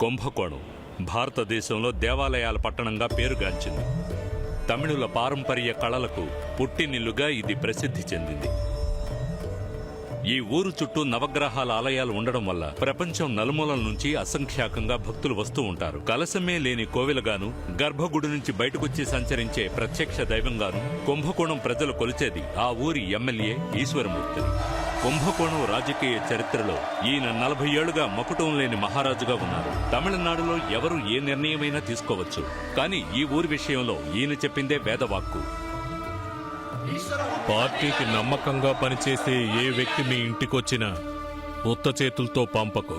కుంభకోణం భారతదేశంలో దేవాలయాల పట్టణంగా పేరుగాంచింది. తమిళుల పారంపర్య కళలకు పుట్టినిల్లుగా ఇది ప్రసిద్ధి చెందింది. ఈ ఊరు చుట్టూ నవగ్రహాల ఆలయాలు ఉండడం వల్ల ప్రపంచం నలుమూలల నుంచి అసంఖ్యాకంగా భక్తులు వస్తూ ఉంటారు. కలశమే లేని కోవిలగాను, గర్భగుడి నుంచి బయటకొచ్చి సంచరించే ప్రత్యక్ష దైవంగాను కుంభకోణం ప్రజలు కొలిచేది ఆ ఊరి ఎమ్మెల్యే ఈశ్వరమూర్తిని. కుంభకోణం రాజకీయ చరిత్రలో ఈయన 40 ఏళ్లుగా మకుటం లేని మహారాజుగా ఉన్నారు. తమిళనాడులో ఎవరు ఏ నిర్ణయమైనా తీసుకోవచ్చు, కానీ ఈ ఊరి విషయంలో ఈయన చెప్పిందే వేదవాక్కు. పార్టీకి నమ్మకంగా పనిచేసే ఏ వ్యక్తి మీ ఇంటికొచ్చినా ఉత్త చేతులతో పంపకు.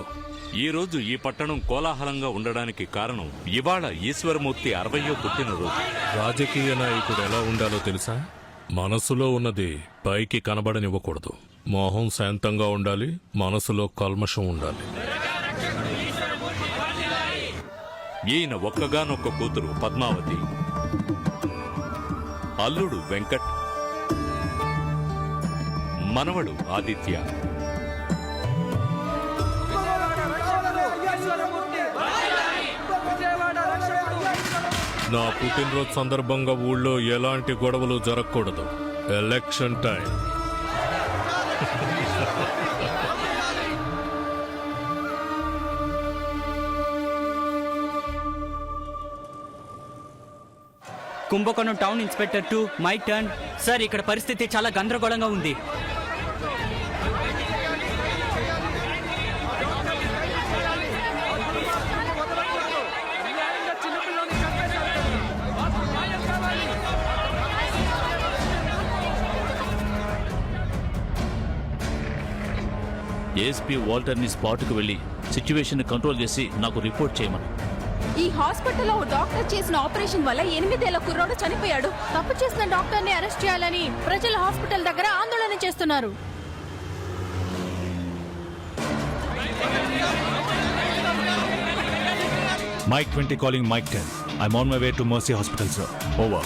ఈ రోజు ఈ పట్టణం కోలాహలంగా ఉండడానికి కారణం ఇవాళ ఈశ్వరమూర్తి 60వ పుట్టినరోజు. రాజకీయ నాయకుడు ఎలా ఉండాలో తెలుసా? మనసులో ఉన్నది పైకి కనబడనివ్వకూడదు. మొహం శాంతంగా ఉండాలి, మనసులో కల్మషం ఉండాలి. ఈయన ఒక్కగానొక్క కూతురు పద్మావతి, అల్లుడు వెంకట్, మనవడు ఆదిత్య. నా పుట్టినరోజు సందర్భంగా ఊళ్ళో ఎలాంటి గొడవలు జరగకూడదు. Election time. Kumbakonam town inspector 2 my turn. Sir, ఇక్కడ పరిస్థితి చాలా గందరగోళంగా ఉంది. ఏఎస్పీ వాల్టర్ని స్పాట్కు వెళ్లి సిచ్యువేషన్ కంట్రోల్ చేసి నాకు రిపోర్ట్ చేయమని. ఈ హాస్పిటల్లో డాక్టర్ చేసిన ఆపరేషన్ వల్ల 8 ఏళ్ల కుర్రోడు చనిపోయాడు. తప్పు చేసిన డాక్టర్ని అరెస్ట్ చేయాలని ప్రజలు హాస్పిటల్ దగ్గర ఆందోళన చేస్తున్నారు. Mike 20 calling Mike 10. I'm on my way to Mercy Hospital, sir. Over.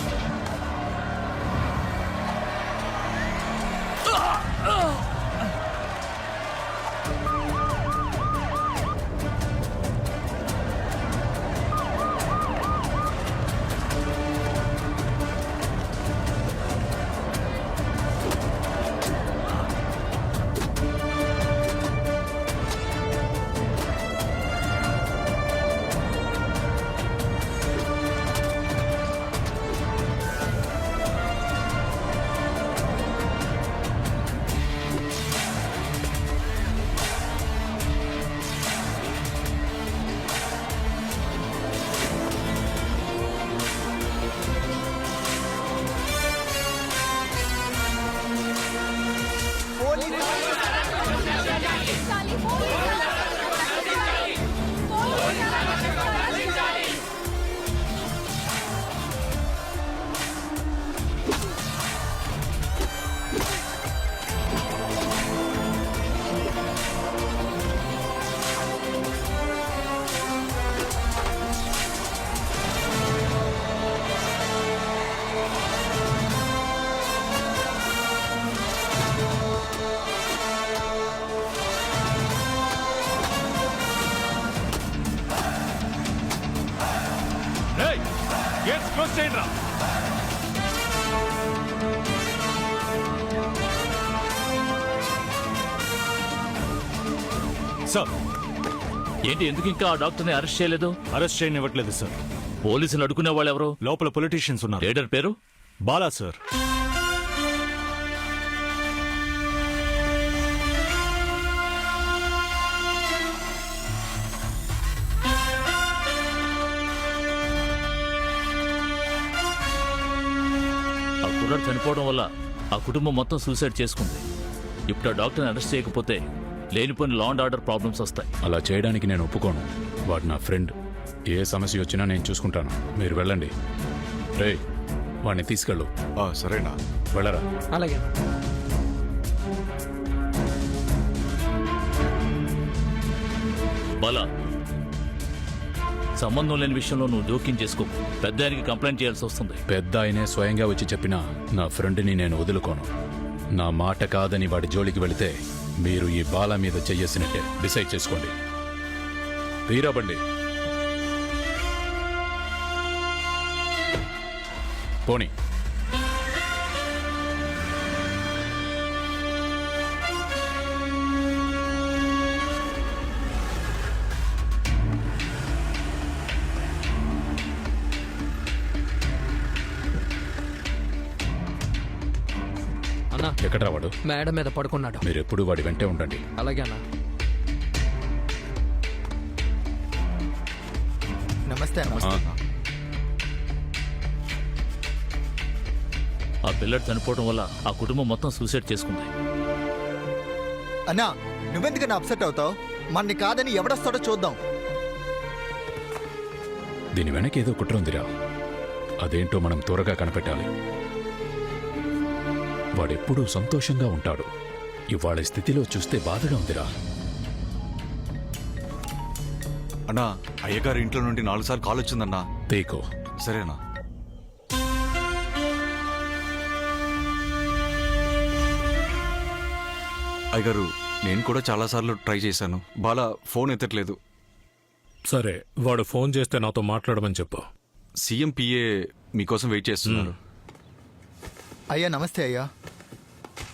Sir, ఏంటి ఎందుకు ఇంకా ఆ డాక్టర్ని అరెస్ట్ చేయలేదు? అరెస్ట్ చేయనివ్వట్లేదు సార్. పోలీసులు అడుగునే వాళ్ళు ఎవరు? లోపల పొలిటీషియన్స్ ఉన్నారు. లీడర్ పేరు? బాలా సార్. ఆ కుర్రాడు చనిపోవడం వల్ల ఆ కుటుంబం మొత్తం సూసైడ్ చేసుకుంది. ఇప్పుడు ఆ డాక్టర్ని అరెస్ట్ చేయకపోతే లేనిపోయిన లా అండ్ ఆర్డర్ ప్రాబ్లమ్స్ వస్తాయి. అలా చేయడానికి నేను ఒప్పుకోను. వాడు నా ఫ్రెండ్. ఏ సమస్య వచ్చినా నేను చూసుకుంటాను. మీరు వెళ్ళండి. రే, వాడిని తీసుకెళ్ళు. సరేనా? వెళ్ళరా. అలాగే. బాలా, సంబంధం లేని విషయంలో నువ్వు జోక్యం చేసుకో. పెద్ద ఆయనకి కంప్లైంట్ చేయాల్సి వస్తుంది. పెద్ద ఆయనే స్వయంగా వచ్చి చెప్పినా నా ఫ్రెండ్ని నేను వదులుకోను. నా మాట కాదని వాడి జోలికి వెళితే మీరు ఈ బాల మీద చెయ్యేసినట్టే. డిసైడ్ చేసుకోండి. తీరా బండి. పోనీ. అన్నా ఎక్కడ్రా వాడు? మేడ మీద పడుకున్నాడు. మీరెప్పుడు వాడి వెంటే ఉండండి. అలాగే అన్నా. నమస్తే ఆ పిల్లడు చనిపోవడం వల్ల ఆ కుటుంబం మొత్తం సూసైడ్ చేసుకుంది. అన్నా, నువ్వెందుకన్నా అప్సెట్ అవుతావు? మన్ని కాదని ఎవడొస్తాడో చూద్దాం. దీని వెనక ఏదో కుట్ర ఉందిరా. అదేంటో మనం త్వరగా కనిపెట్టాలి. వాడెప్పుడూ సంతోషంగా ఉంటాడు. ఇవాళ స్థితిలో చూస్తే బాధగా ఉందిరా. అన్నా, అయ్యగారి ఇంట్లో నుండి 4 సార్లు కాల్ వచ్చిందన్నా. తేకో. సరేనా? అయ్యగారు, నేను కూడా చాలాసార్లు ట్రై చేశాను. బాలా ఫోన్ ఎత్తట్లేదు. సరే, వాడు ఫోన్ చేస్తే నాతో మాట్లాడమని చెప్పు. సీఎం పిఏ మీకోసం వెయిట్ చేస్తున్నారు. అయ్యా నమస్తే అయ్యా,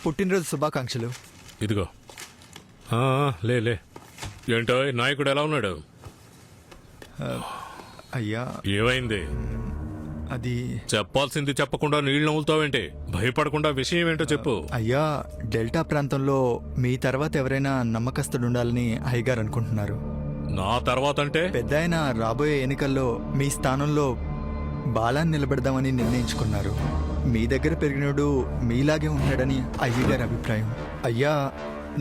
పుట్టినరోజు శుభాకాంక్షలు. ఇదిగో. లే లే. ఏంటో నాయకుడు ఎలా ఉన్నాడు? అయ్యా ఏమైంది? అది చెప్పాల్సింది చెప్పకుండా నీళ్ళు నవ్వులుతావేంటి? భయపడకుండా విషయం ఏంటో చెప్పు. అయ్యా, డెల్టా ప్రాంతంలో మీ తర్వాత ఎవరైనా నమ్మకస్తుడు ఉండాలని అయ్యగారు అనుకుంటున్నారు. నా తర్వాత అంటే? పెద్ద ఆయన రాబోయే ఎన్నికల్లో మీ స్థానంలో బాలాన్ని నిలబెడదామని నిర్ణయించుకున్నారు. మీ దగ్గర పెరిగినోడు మీలాగే ఉన్నాడని అయ్యగారి అభిప్రాయం. అయ్యా,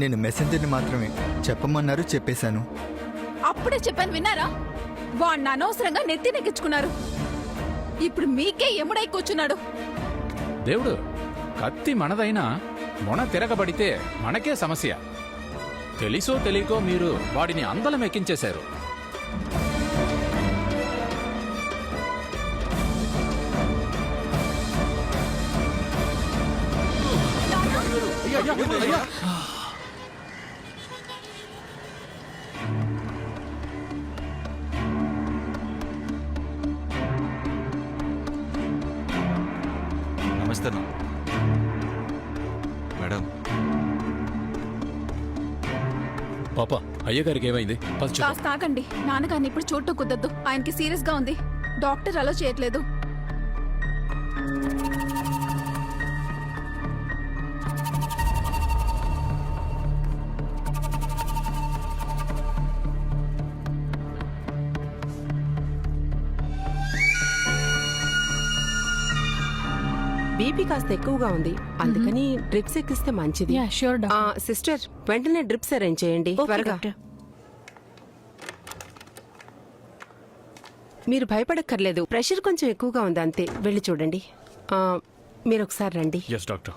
నేను మెసెంజర్ని మాత్రమే. చెప్పమన్నారు, చెప్పేశాను. అప్పుడే చెప్పాను, విన్నారా? వాడిని అనవసరంగా నెత్తి నెక్కించుకున్నారు. ఇప్పుడు మీకే ఎముడై కూర్చున్నాడు. దేవుడు, కత్తి మనదైనా మొన తిరగబడితే మనకే సమస్య. తెలుసో తెలియకో మీరు వాడిని అందలం ఎక్కించేశారు. నమస్తే అన్నా. మేడం, పాప, అయ్యగారికి ఏమైంది? కాస్త ఆగండి. నాన్నగారిని ఇప్పుడు చూడటం కుదరదు. ఆయనకి సీరియస్ గా ఉంది. డాక్టర్ అలో చేయట్లేదు. బీపీ కాస్త ఎక్కువగా ఉంది, అందుకని డ్రిప్స్ ఎక్కిస్తే మంచిది. సిస్టర్, వెంటనే డ్రిప్స్ అరేంజ్ చేయండి త్వరగా. మీరు భయపడక్కర్లేదు, ప్రెషర్ కొంచెం ఎక్కువగా ఉంది అంతే. వెళ్ళి చూడండి. మీరు ఒకసారి రండి. Yes doctor.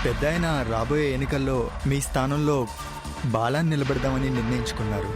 పెద్ద ఆయన రాబోయే ఎన్నికల్లో మీ స్థానంలో బాలాన్ని నిలబెడదామని నిర్ణయించుకున్నారు.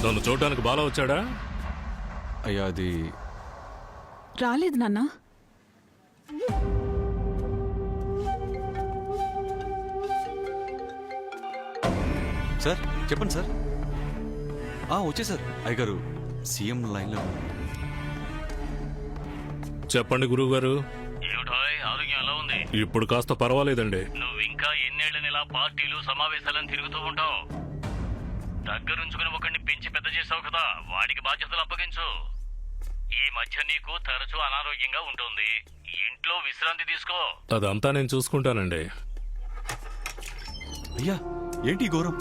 నన్ను చూడడానికి బాలా వచ్చాడా? అయ్యా, అది రాలేదు నాన్న. సార్ చెప్పండి సార్. వచ్చేసారు. అయ్యగారు, సీఎం లైన్లో. చెప్పండి గురువు గారు. ఆరోగ్యం ఎలా ఉంది? ఇప్పుడు కాస్త పర్వాలేదండి. నువ్వు ఇంకా ఎన్నేళ్ళని ఇలా పార్టీలు సమావేశాలను తిరుగుతూ ఉంటావు? దగ్గరుంచుకుని ఒకడిని పెంచి పెద్ద చేసావు కదా, వాడికి బాధ్యతలు అప్పగించు. ఈ మధ్య నీకు తరచూ అనారోగ్యంగా ఉంటుంది. ఇంట్లో విశ్రాంతి తీసుకో. అదంతా నేను చూసుకుంటానండి. అయ్యా, ఏంటి ఘోరం?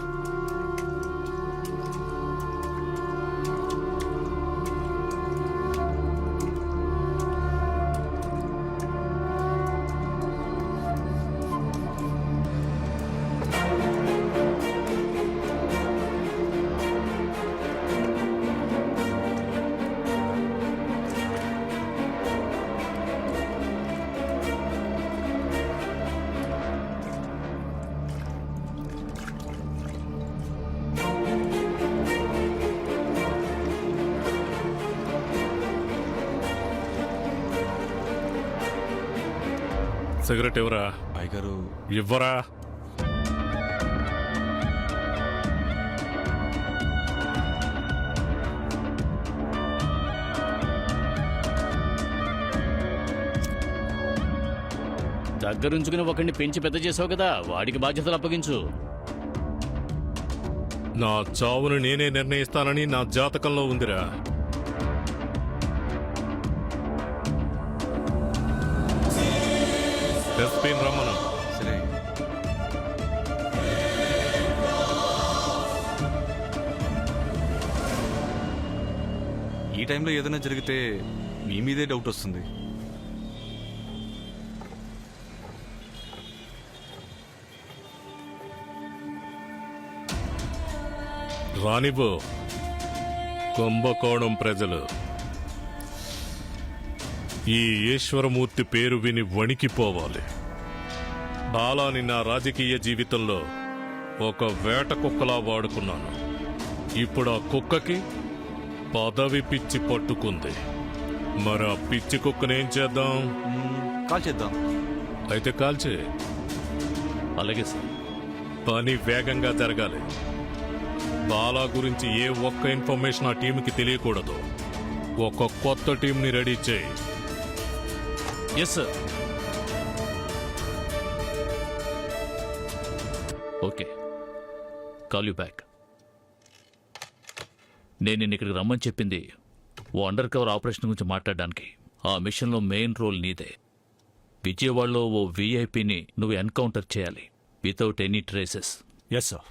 సిగరెట్ ఇవ్వరా. అయ్యగారు ఇవ్వరా. దగ్గరుంచుకుని ఒకరిని పెంచి పెద్ద చేసావు కదా, వాడికి బాధ్యతలు అప్పగించు. నా చావును నేనే నిర్ణయిస్తానని నా జాతకంలో ఉందిరా. ఎస్పీని రమ్మను. సరే. ఈ టైంలో ఏదైనా జరిగితే మీ మీదే డౌట్ వస్తుంది. రానివ్వు. కుంభకోణం ప్రజలు ఈ ఈశ్వరమూర్తి పేరు విని వణికిపోవాలి. బాలాని నా రాజకీయ జీవితంలో ఒక వేట కుక్కలా వాడుకున్నాను. ఇప్పుడు ఆ కుక్కకి పదవి పిచ్చి పట్టుకుంది. మరి ఆ పిచ్చి కుక్కనేం చేద్దాం? కాల్ చేద్దాం. అయితే కాల్చే. అలాగే సార్. పని వేగంగా జరగాలి. బాలా గురించి ఏ ఒక్క ఇన్ఫర్మేషన్ ఆ టీంకి తెలియకూడదు. ఒక కొత్త టీంని రెడీ చేయి. Yes sir. Okay, call you back. నేను నిన్ను ఇక్కడికి రమ్మని చెప్పింది ఓ అండర్ కవర్ ఆపరేషన్ గురించి మాట్లాడడానికి. ఆ మిషన్లో మెయిన్ రోల్ నీదే. విజయవాడలో ఓ వీఐపీని నువ్వు ఎన్కౌంటర్ చేయాలి without any traces. Yes sir.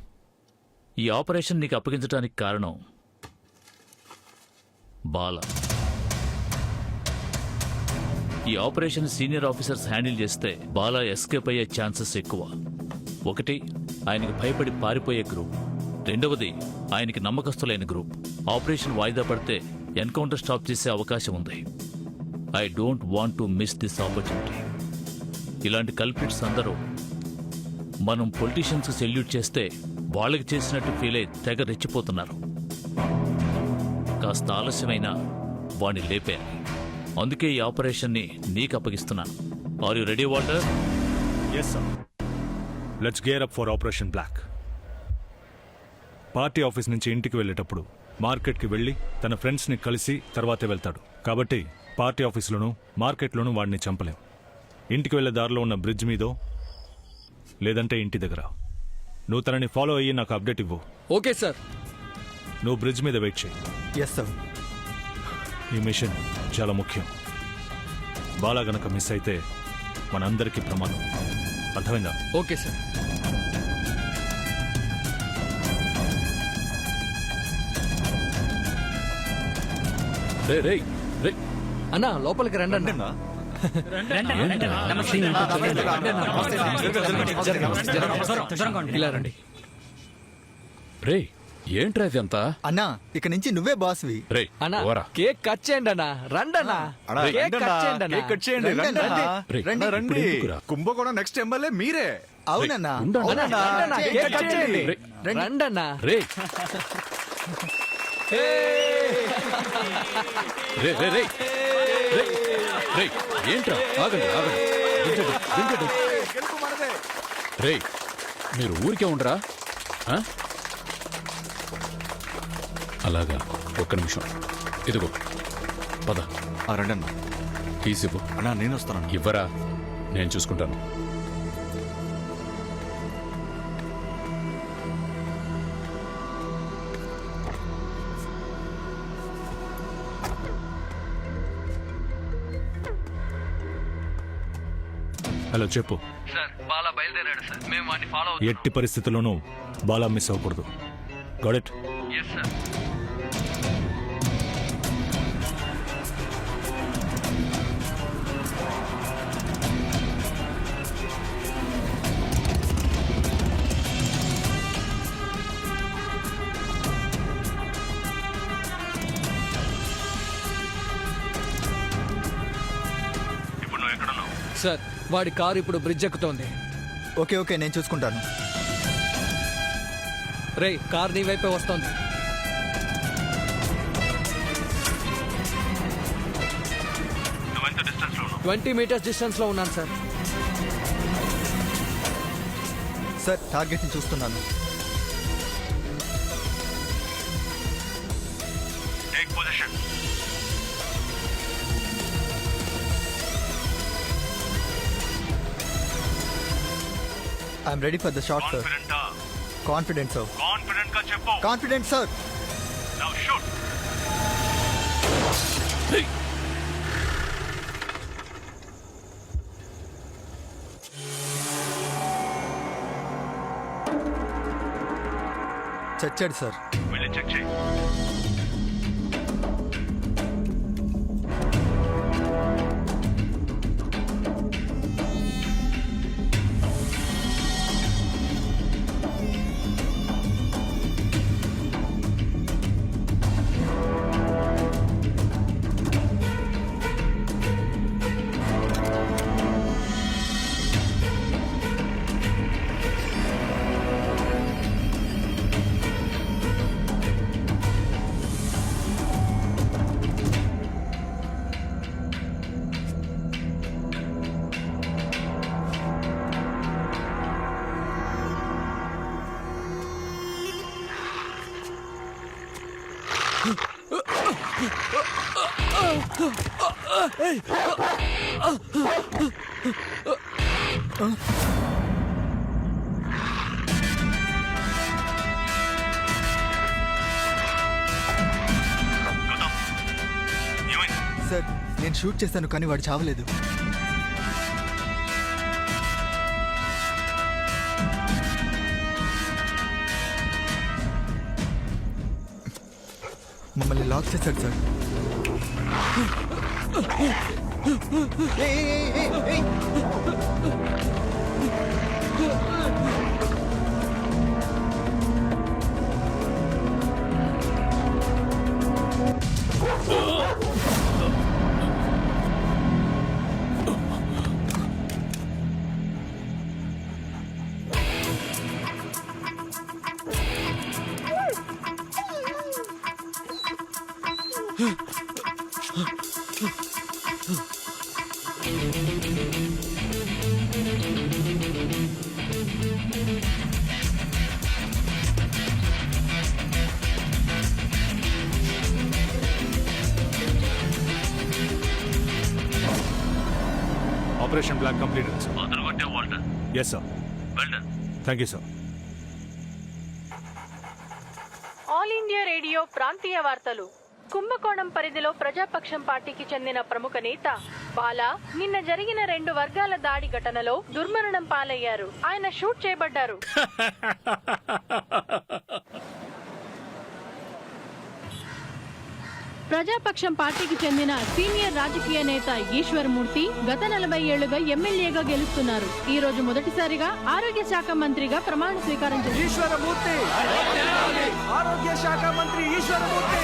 ఈ ఆపరేషన్ నీకు అప్పగించడానికి కారణం బాల. ఈ ఆపరేషన్ సీనియర్ ఆఫీసర్స్ హ్యాండిల్ చేస్తే బాలా ఎస్కేప్ అయ్యే ఛాన్సెస్ ఎక్కువ. ఒకటి, ఆయనకు భయపడి పారిపోయే గ్రూప్. రెండవది, ఆయనకి నమ్మకస్తులైన గ్రూప్. ఆపరేషన్ వాయిదా పడితే ఎన్కౌంటర్ స్టాప్ చేసే అవకాశం ఉంది. I don't want to miss this opportunity. ఇలాంటి కల్ప్రిట్స్ అందరూ మనం పొలిటీషియన్స్ సెల్యూట్ చేస్తే వాళ్ళకి చేసినట్టు ఫీల్ అయి తెగ రెచ్చిపోతున్నారు. కాస్త ఆలస్యమైనా వాణ్ణి లేపేయాలి. అందుకే ఈ ఆపరేషన్ని నీకు అప్పగిస్తున్నాను. Are you ready Walter? Yes sir. Let's gear up for operation black. Party office నుంచి ఇంటికి వెళ్ళేటప్పుడు మార్కెట్కి వెళ్ళి తన ఫ్రెండ్స్ని కలిసి తర్వాతే వెళ్తాడు. కాబట్టి పార్టీ ఆఫీసులోనూ మార్కెట్లోనూ వాడిని చంపలేం. ఇంటికి వెళ్ళే దారిలో ఉన్న బ్రిడ్జ్ మీదో లేదంటే ఇంటి దగ్గర నువ్వు తనని ఫాలో అయ్యి నాకు అప్డేట్ ఇవ్వు. Okay sir. నువ్వు బ్రిడ్జ్ మీద వెయిట్ చేయి. Yes sir. ఈ మిషన్ చాలా ముఖ్యం. బాలా గనక మిస్ అయితే మనందరికీ ప్రమాదం. అర్థమైందా? Okay sir. రే రే రే అన్నా లోపలికి రండి అన్న. ఇలా రండి. రే ఏంట్రా ఇదంతా? అన్నా ఇక నుంచి నువ్వే బాస్వి. రే అన్నా ఓరా. కేక్ కట్ చేయండి అన్నా. రండి అన్నా. కేక్ కట్ చేయండి అన్నా. రండి, రండి. కుంభకోణం నెక్స్ట్ ఎమ్మెల్యే మీరే. అవునన్నా. అన్నా, రండి అన్నా, కేక్ కట్ చేయండి. రండి అన్నా. రే రే రే రే రే రే ఏంట్రా? ఆగండి ఆగండి. దించండి. రే మీరు ఊరికే ఉండరా? ఆ? అలాగా, ఒక్క నిమిషం. ఇదిగో పద. రండన్నా. తీసివ్వు. అన్నా నేను వస్తాను. ఇవ్వరా, నేను చూసుకుంటాను. హలో చెప్పు. సార్ బాలా బయలుదేరాడు సార్. మేము వాడిని ఫాలో ఎట్టి పరిస్థితుల్లోనూ బాలా మిస్ అవ్వకూడదు. Got it? అవుతున్నాం సార్. సార్ వాడి కారు ఇప్పుడు బ్రిడ్జ్ ఎక్కుతోంది. ఓకే ఓకే నేను చూసుకుంటాను. రే కార్ నీ వైపే వస్తోంది. 20 మీటర్స్ డిస్టెన్స్ లో ఉన్నాను సార్. సార్ టార్గెట్ని చూస్తున్నాను. Take position. I'm ready for the shot sir. Confident sir. Confident గా చెప్పు. Confident sir. Now shoot. చచ్చాడు సార్. వెళ్ళి చెక్ చేయి. సార్ నేను షూట్ చేశాను కానీ వాడు చావలేదు. మమ్మల్ని లాక్ చేశాడు sir. Operation black completed sir. అదరగొట్టే Walter. Yes sir. Well done. Thank you sir. All India Radio ప్రాంతీయ వార్తలు. కుంభకోణం పరిధిలో ప్రజాపక్షం పార్టీకి చెందిన ప్రముఖ నేత బాలా నిన్న జరిగిన 2 వర్గాల దాడి ఘటనలో దుర్మరణం పాలయ్యారు. ఆయన షూట్ చేయబడ్డారు. ప్రజాపక్షం పార్టీకి చెందిన సీనియర్ రాజకీయ నేత ఈశ్వరమూర్తి గత 40 ఏళ్లుగా ఎమ్మెల్యేగా గెలుస్తున్నారు. ఈ రోజు మొదటిసారిగా ఆరోగ్య శాఖ మంత్రిగా ప్రమాణ స్వీకారం చేశారు. ఈశ్వరమూర్తి ఆరోగ్య శాఖ మంత్రి ఈశ్వరమూర్తి.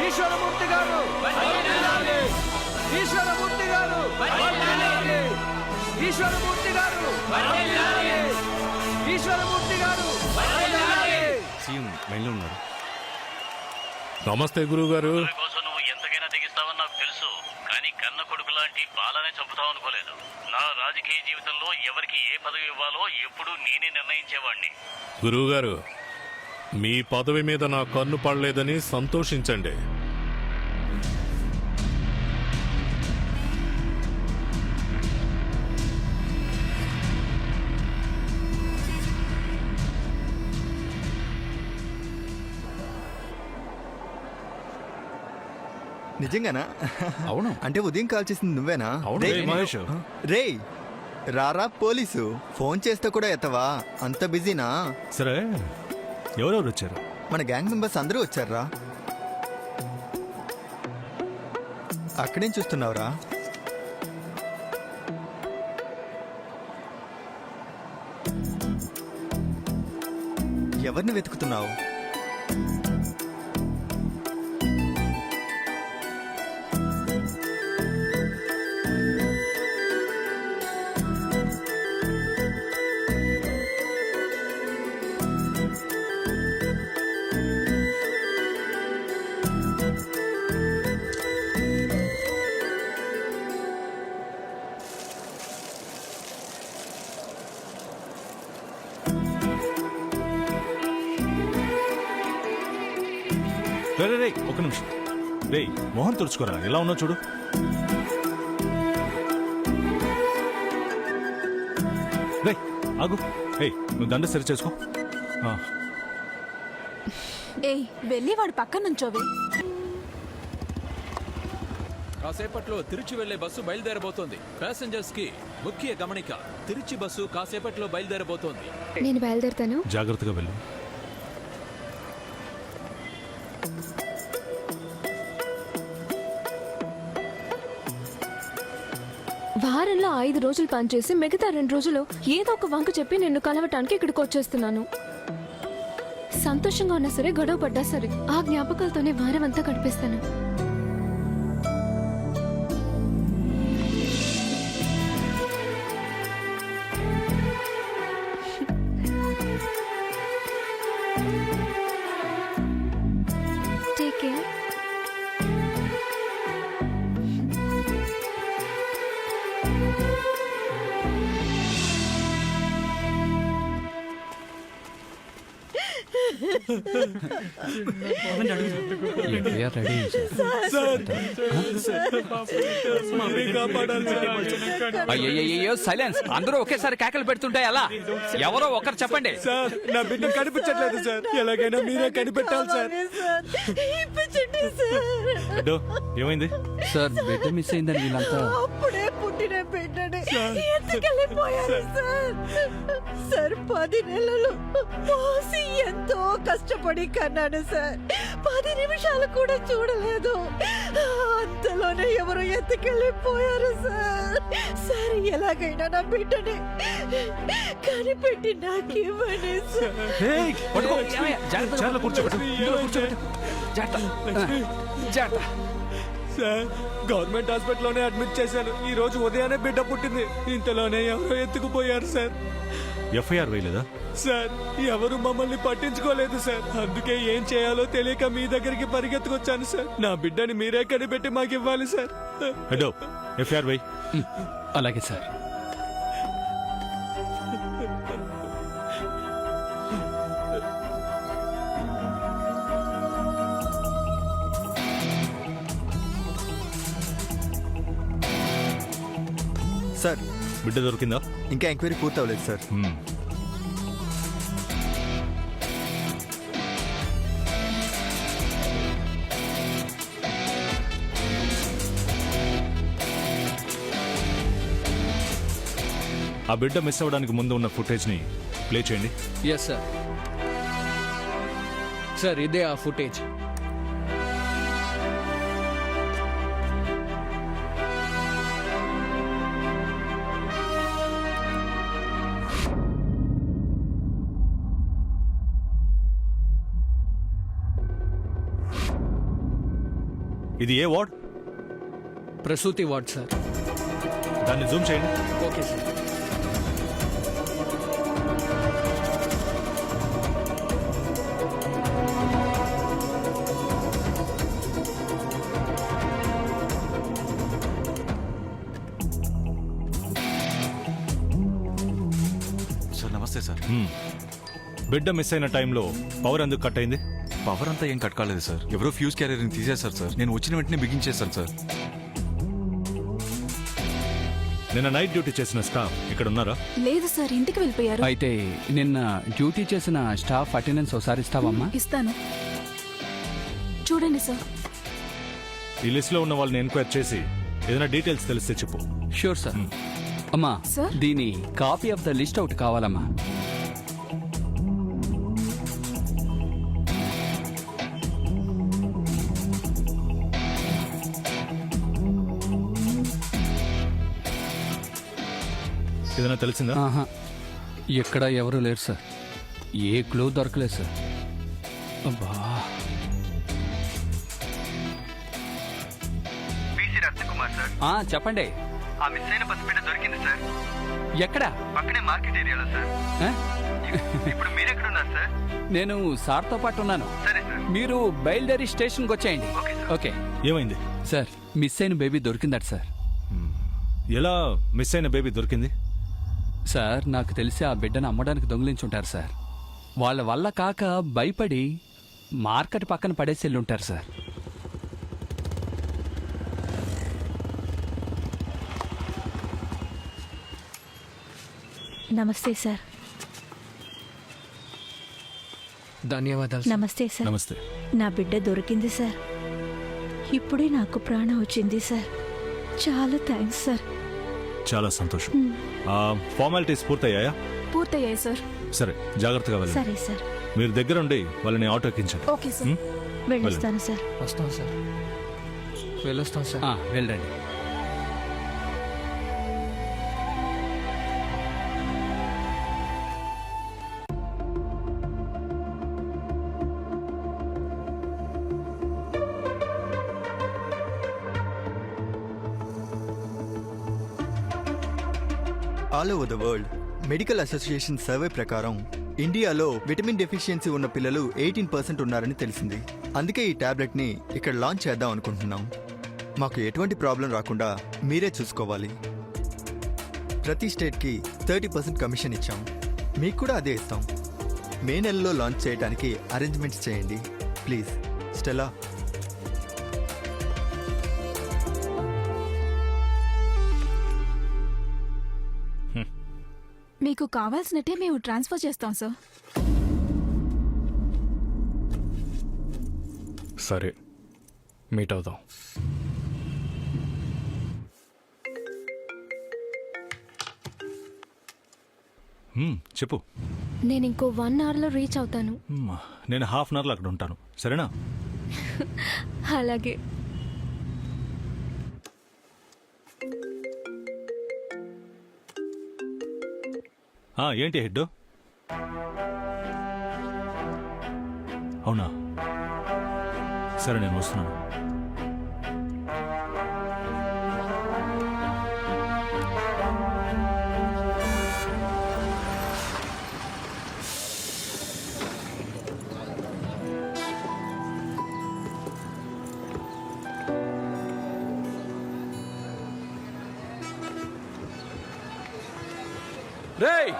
ఈశ్వరమూర్తి గారు. ఈశ్వరమూర్తి గారు. ఈశ్వరమూర్తి గారు. ఈశ్వరమూర్తి గారు. సీఎం లైన్లో ఉన్నారు. నమస్తే గురుగారు. కోసం నువ్వు ఎంతకైనా తెగిస్తావని నాకు తెలుసు, కానీ కన్న కొడుకు లాంటి బాలనే చంపుతావు అనుకోలేదు. నా రాజకీయ జీవితంలో ఎవరికి ఏ పదవి ఇవ్వాలో ఎప్పుడూ నేనే నిర్ణయించేవాడిని. గురువుగారు, మీ పదవి మీద నా కన్ను పడలేదని సంతోషించండి. నిజంగానా? అవును. అంటే ఉదయం కాల్ చేసింది నువ్వేనా? అవును. రేయ్, మహేష్. రేయ్ రారా పోలీసు. ఫోన్ చేస్తే కూడా ఎత్తవా? అంత బిజీనా? సరే ఎవరెవరు వచ్చారు? మన గ్యాంగ్ మెంబర్స్ అందరూ వచ్చారా? అక్కడేం చూస్తున్నావురా? ఎవరిని వెతుకుతున్నావు? రే ఒక నిమిషం రే మోహన్ తుడుచుకోరా ఎలా ఉన్నావు చూడు. రే ఆగు. ఏయ్ నువ్వు దండ సరి చేసుకో. ఏయ్ వెళ్ళి వాడు పక్కన నుంచోవే. కాసేపట్లో తిరుచి వెళ్లే బస్సు బయలుదేరబోతోంది. ప్యాసింజర్స్ కి ముఖ్య గమనిక, తిరుచి బస్సు కాసేపట్లో బయలుదేరబోతోంది. నేను బయలుదేరుతాను. జాగ్రత్తగా వెళ్ళు. వారంలో 5 రోజులు పనిచేసి మిగతా 2 రోజులు ఏదో ఒక వంక చెప్పి నిన్ను కలవటానికి ఇక్కడికి వచ్చేస్తున్నాను. సంతోషంగా ఉన్నా సరే గొడవ పడ్డా సరే ఆ జ్ఞాపకాలతోనే వారం అంతా గడిపేస్తాను. Take care. అయ్యో సైలెన్స్. అందరూ ఒకేసారి కేకలు పెడుతుంటే ఎలా? ఎవరో ఒకరు చెప్పండి. సార్ నా బిడ్డ కనిపించట్లేదు సార్, ఎలాగైనా మీరే కనిపెట్టాలి సార్. ఏమైంది సార్ బిడ్డ మిస్ అయిందని వీళ్ళంతా అప్పుడే పుట్టిన బిడ్డని ఎత్తుకెళ్ళిపోయారు సార్. సార్ 10 నెలలు మోసి ఎంతో కష్టపడి కన్నాను సార్. 10 నిమిషాలు కూడా చూడలేదు. అంతలోనే ఎవరు ఎత్తుకెళ్ళిపోయారు సార్. సార్ ఎలాగైనా నా బిడ్డని కనిపెట్టి నాకు ఇవ్వండి సార్. సార్ గవర్నమెంట్ హాస్పిటల్లోనే అడ్మిట్ చేశాను. ఈ రోజు ఉదయాన్నే బిడ్డ పుట్టింది. ఇంతలోనే ఎవరో ఎత్తుకుపోయారు సార్. ఎఫ్ఐఆర్ వేయలేదా సార్? ఎవరు మమ్మల్ని పట్టించుకోలేదు సార్. అందుకే ఏం చేయాలో తెలియక మీ దగ్గరికి పరిగెత్తుకొచ్చాను సార్. నా బిడ్డని మీరే కనిపెట్టి మాకు ఇవ్వాలి సార్. Hello FIR వేయ్. అలాగే సార్. సార్ బిడ్డ దొరికిందా? ఇంకా ఎంక్వైరీ పూర్తవలేదు సార్. ఆ బిడ్డ మిస్ అవ్వడానికి ముందు ఉన్న ఫుటేజ్ని ప్లే చేయండి. Yes sir. సార్ ఇదే ఆ ఫుటేజ్. ఇది ఏ వార్డ్? ప్రసూతి వార్డ్ సార్. దాన్ని జూమ్ చేయండి. Okay sir. సార్ నమస్తే సార్. బిడ్డ మిస్ అయిన టైంలో పవర్ ఎందుకు కట్ అయింది? పవర్ అంతా ఏం కట్ కాలేదు సార్. ఎవరో ఫ్యూజ్ క్యారియర్ని తీసేశారు సార్. నేను వచ్చిన వెంటనే బిగించేశాను సార్. నిన్న నైట్ డ్యూటీ చేసిన స్టాఫ్ ఇక్కడ ఉన్నారా? లేదు సార్, ఇంటికి వెళ్ళిపోయారు. అయితే నిన్న డ్యూటీ చేసిన స్టాఫ్ అటెండెన్స్ ఒకసారి ఇస్తావమ్మా? ఇస్తాను. చూడండి సార్. ఈ లిస్ట్ లో ఉన్న వాళ్ళని ఎంక్వైరీ చేసి ఏదైనా డీటెయిల్స్ తెలిస్తే చెప్పు. Sure sir. అమ్మా సార్? దీని copy of the list out కావాలమ్మా. ఏదైనా తెలిసిందా? ఆహా, ఎక్కడ ఎవరు లేరు సార్. ఏ క్లూ దొరకలేదు సార్. అబ్బా. చెప్పండి. ఆ మిస్ అయిన పసిబిడ్డ దొరికింది సార్. ఎక్కడ? పక్కనే మార్కెట్ ఏరియాలో సార్. ఆ? ఇప్పుడు మీరెక్కడున్నారు సార్? నేను సార్తో పాటు ఉన్నాను. సరే సార్. మీరు బయలుదేరి స్టేషన్కి వచ్చేయండి. ఓకే ఏమైంది సార్? మిస్ అయిన బేబీ దొరికిందట సార్. ఎలా మిస్ అయిన బేబీ దొరికింది? సార్ నాకు తెలిసి ఆ బిడ్డను అమ్మడానికి దొంగిలించుంటారు సార్. వాళ్ళ వల్ల కాక భయపడి మార్కెట్ పక్కన పడేసి వెళ్ళి ఉంటారు సార్. నమస్తే సార్. ధన్యవాదాలు. నమస్తే సార్. నమస్తే. నా బిడ్డ దొరికింది సార్. ఇప్పుడే నాకు ప్రాణం వచ్చింది సార్. చాలా థ్యాంక్స్ సార్. చాలా సంతోషం. ఫార్మాలిటీస్ పూర్తయ్యాయా? పూర్తయ్యాయి సార్. సరే, జాగ్రత్తగా వెళ్ళండి. సరే సార్. మీరు దగ్గరుండి వాళ్ళని ఆటో ఎక్కించండి. Okay sir. వెళ్ళొస్తాను సార్. వస్తాం సార్. వెళ్ళొస్తాం సార్. వెళ్ళండి. All over the world medical association survey ప్రకారం ఇండియాలో విటమిన్ డెఫిషియన్సీ ఉన్న పిల్లలు 18% ఉన్నారని తెలిసింది. అందుకే ఈ టాబ్లెట్ని ఇక్కడ లాంచ్ చేద్దాం అనుకుంటున్నాం. మాకు ఎటువంటి ప్రాబ్లం రాకుండా మీరే చూసుకోవాలి. ప్రతి స్టేట్కి 30% కమిషన్ ఇచ్చాం. మీకు కూడా అదే ఇస్తాం. మే నెలలో లాంచ్ చేయడానికి అరేంజ్మెంట్స్ చేయండి ప్లీజ్. స్టెలా. మీకు కావాల్సినట్టే మేము ట్రాన్స్ఫర్ చేస్తాం సార్. సరే, మీట్ అవుదాం. చెప్పు. నేను ఇంకో 1 అవర్లో రీచ్ అవుతాను. నేను హాఫ్ అన్ అవర్లో అక్కడ ఉంటాను, సరేనా? అలాగే. ఏంటి హెడ్? అవునా? సరే, నేను వస్తున్నాను. రేయ్,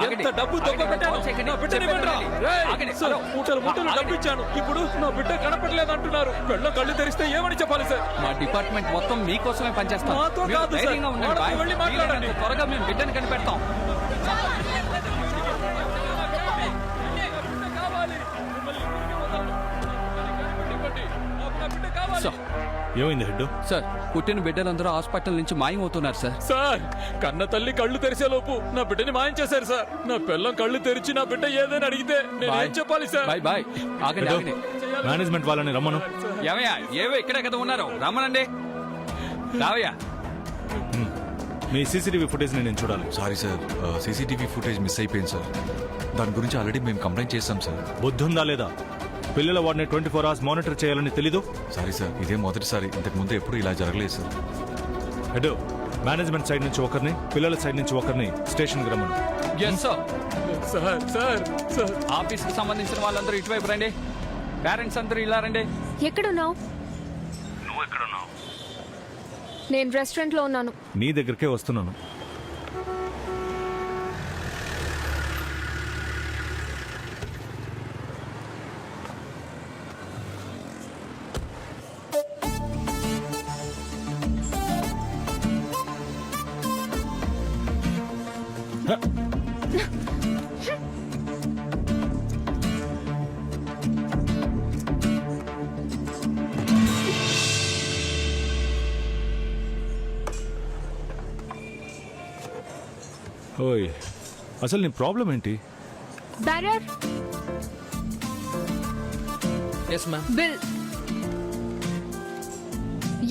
ఎంత డబ్బు దొంగపెట్టాను. నా బిడ్డని ఇవ్వండిరా. రేయ్, సార్, మూటలు డబ్బు ఇచ్చాను. ఇప్పుడు నా బిడ్డ కనపడలేదు అంటున్నారు. కళ్ళు తెరిస్తే ఏమని చెప్పాలి సార్? మా డిపార్ట్మెంట్ మొత్తం మీకోసమే పనిచేస్తాం. మాతో మీరు కాదు సార్. ధైర్యంగా ఉండండి. వాళ్ళతో వెళ్ళి మాట్లాడండి. త్వరగా మేము బిడ్డని కనిపెడతాం. సార్, ఏమైంది హెడ్? సార్, పుట్టిన బిడ్డలందరూ హాస్పిటల్ నుంచి మాయమవుతున్నారు సార్. సార్, కన్న తల్లి కళ్ళు తెరిసే లోపు నా బిడ్డని మాయం చేశారు సార్. నా పిల్లం కళ్ళు తెరిచి నా బిడ్డ ఏదైనా అడిగితే నేను ఏం చెప్పాలి సార్? Bye bye. ఆగండి, ఆగండి. మేనేజ్మెంట్ వాళ్ళని రమ్మను. ఏమయ్యా, ఏవో ఇక్కడే కదా ఉన్నారు, రమ్మనండి. రావయ్యా. మీ సీసీటీవీ ఫుటేజ్ నేను చూడాలి. Sorry sir, CCTV footage miss అయిపోయింది సార్. దాని గురించి ఆల్రెడీ మేము కంప్లైంట్ చేస్తాం సార్. బుద్ధి ఉందా లేదా? పిల్లల వాడిని 24 hours మానిటర్ చేయాలని తెలీదు? సారీ సార్, ఇదే మొదటిసారి. ఇంతకు ముందు ఎప్పుడు ఇలా జరగలేదు సార్. హెడ్, మేనేజ్మెంట్ సైడ్ నుంచి ఒకరిని, పిల్లల సైడ్ నుంచి ఒకరిని స్టేషన్కి రమ్మను. సార్, ఆఫీస్కి సంబంధించిన వాళ్ళందరూ ఇటువైపు రండి. పేరెంట్స్ అందరూ ఇలా రండి. ఎక్కడున్నావు? నువ్వు ఎక్కడున్నావు? నేను రెస్టారెంట్లో ఉన్నాను. నీ దగ్గరికే వస్తున్నాను. ఓయ్, అసలు నీ ప్రాబ్లం ఏంటి? బ్యారర్. Yes ma'am. బిల్.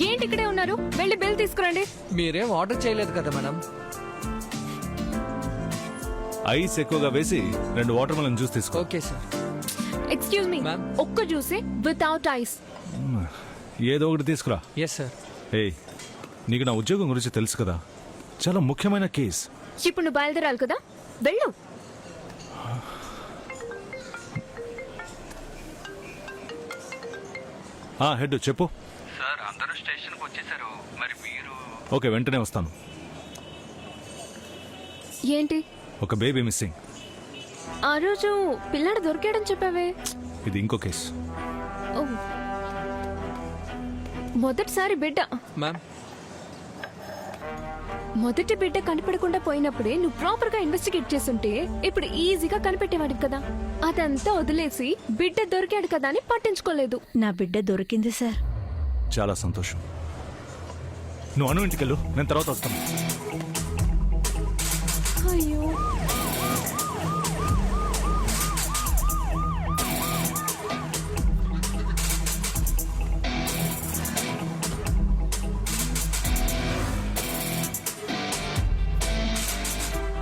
ఏంటి ఇక్కడే ఉన్నారు? వెళ్ళి బిల్ తీసుకురండి. మీరేం ఆర్డర్ చేయలేదు కదా మేడం. ఐస్ ఎక్కువగా వేసి 2 వాటర్ మెలన్ జ్యూస్ తీసుకో. Okay sir. Excuse me, Ma'am. ఒక్క జ్యూసే వితౌట్ ఐస్. ఏదో ఒకటి తీసుకురా. Yes sir. ఏయ్, నీకు నా ఉద్యోగం గురించి తెలుసు కదా, చాలా ముఖ్యమైన కేస్. ఇప్పుడు నువ్వు బయలుదేరాలి కదా, వెళ్ళు. హెడ్ చెప్పు. సార్, అందరూ స్టేషన్కి వచ్చేసారు. మరి మీరు? ఓకే, వెంటనే వస్తాను. ఏంటి? ఒక బేబీ మిస్సింగ్. ఆ రోజు పిల్లాడు దొరికాడని చెప్పావే. ఇది ఇంకో కేసు. మొదటిసారి బిడ్డ మ్యామ్ మొదటి బిడ్డ కనపడకుండా పోయినప్పుడే నువ్వు ప్రాపర్ గా ఇన్వెస్టిగేట్ చేస్తుంటే ఇప్పుడు ఈజీగా కనిపెట్టేవాడివి కదా. అదంతా వదిలేసి బిడ్డ దొరికాడు కదా అని పట్టించుకోలేదు. నా బిడ్డ దొరికింది సార్. చాలా సంతోషం. నువ్వు అను ఇంటికి వెళ్ళు, నేను తర్వాత వస్తాను. అయ్యో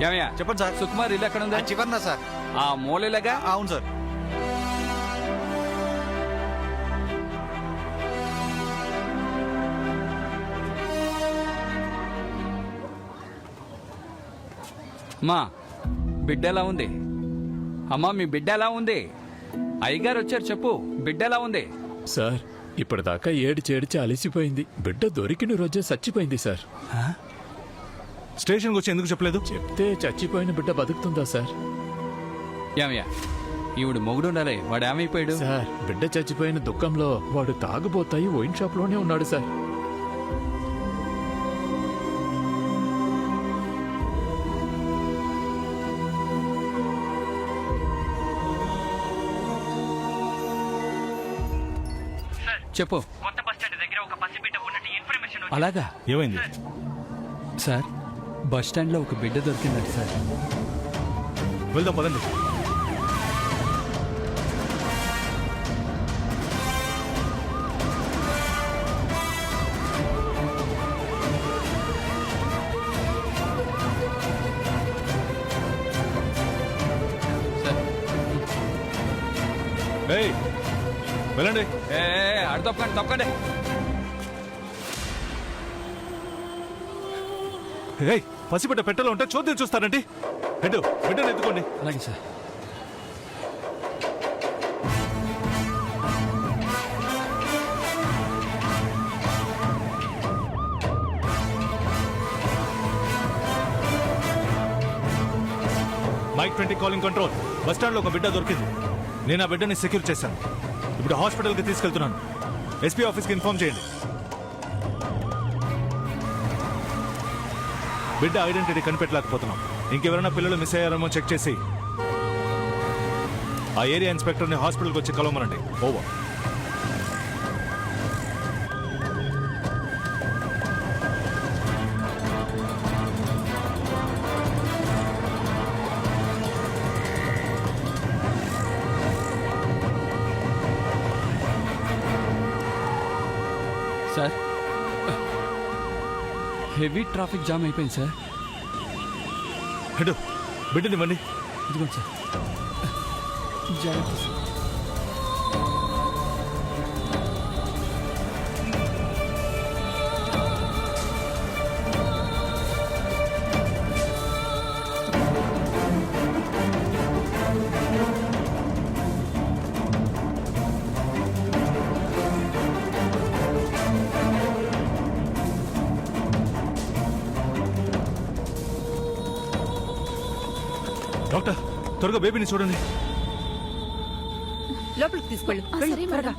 ఏమయ్యా చెప్పండి సార్. సుకుమార్ ఇల్లు ఎక్కడ ఉందా? చివరినా సార్? ఆ మూలలాగా. అవును సార్. మా బిడ్డ ఎలా ఉంది? అమ్మా మీ బిడ్డ ఎలా ఉంది? అయ్యగారు వచ్చారు, చెప్పు బిడ్డ ఎలా ఉంది? సార్ ఇప్పటిదాకా ఏడిచి అలిసిపోయింది. బిడ్డ దొరికిన రోజే చచ్చిపోయింది సార్. స్టేషన్కి వచ్చి ఎందుకు చెప్పలేదు? చెప్తే చచ్చిపోయిన బిడ్డ బతుకుతుందా సార్? ఏమయ్యా ఈవిడ మొగుడు ఉండాలి, వాడు ఏమైపోయాడు? సార్ బిడ్డ చచ్చిపోయిన దుఃఖంలో వాడు తాగుబోతాయి వైన్ షాప్ లోనే ఉన్నాడు సార్. చెప్పు. కొత్త బస్ స్టాండ్ దగ్గర ఒక పసిబిడ్డ ఉన్నట్టు ఇన్ఫర్మేషన్ అలాగా? ఏమైంది సార్ బస్ స్టాండ్ లో ఒక బిడ్డ దొరికిందంట సార్. వెళ్దాం పదండి. ఏయ్, వెళ్ళండి. అడు తప్పకండి తప్పకండి. ఏయ్, పసిబిడ్డ పెట్టెలో ఉంటే చూద్దాం చూస్తారండి. హెడ్ బిడ్డను ఎత్తుకోండి. అలాగే sir. Mike 20 calling control. Bus stand లో ఒక బిడ్డ దొరికింది. నేను ఆ బిడ్డని సెక్యూర్ చేశాను. ఇప్పుడు హాస్పిటల్కి తీసుకెళ్తున్నాను. ఎస్పీ ఆఫీస్కి ఇన్ఫార్మ్ చేయండి. బిడ్డ ఐడెంటిటీ కనిపెట్టలేకపోతున్నాం. ఇంకెవరైనా పిల్లలు మిస్ అయ్యారేమో చెక్ చేసి ఆ ఏరియా ఇన్స్పెక్టర్ని హాస్పిటల్కి వచ్చి కలవమనండి. Over. Sir heavy traffic jam అయిపోయింది సార్. హెడ్ బిడ్డనివ్వండి. ఇదిగోండి సార్. జాగ్రత్త సార్. డాక్టర్ త్వరగా బేబీని చూడండి. లోపలికి తీసుకెళ్ళు. సరే త్వరగా.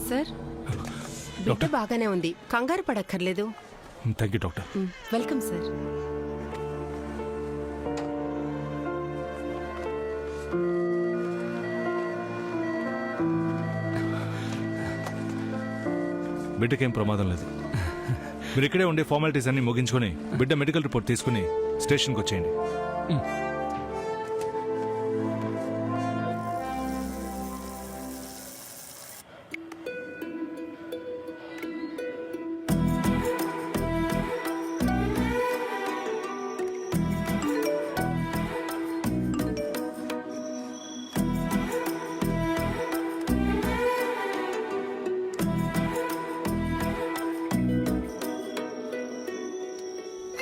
సార్ బిడ్డ బాగానే ఉంది, కంగారు పడక్కర్లేదు. Thank you doctor. Welcome sir. బిడ్డకేం ప్రమాదం లేదు. మీరు ఇక్కడే ఉండే ఫార్మాలిటీస్ అన్ని ముగించుకొని బిడ్డ మెడికల్ రిపోర్ట్ తీసుకుని స్టేషన్కి వచ్చేయండి.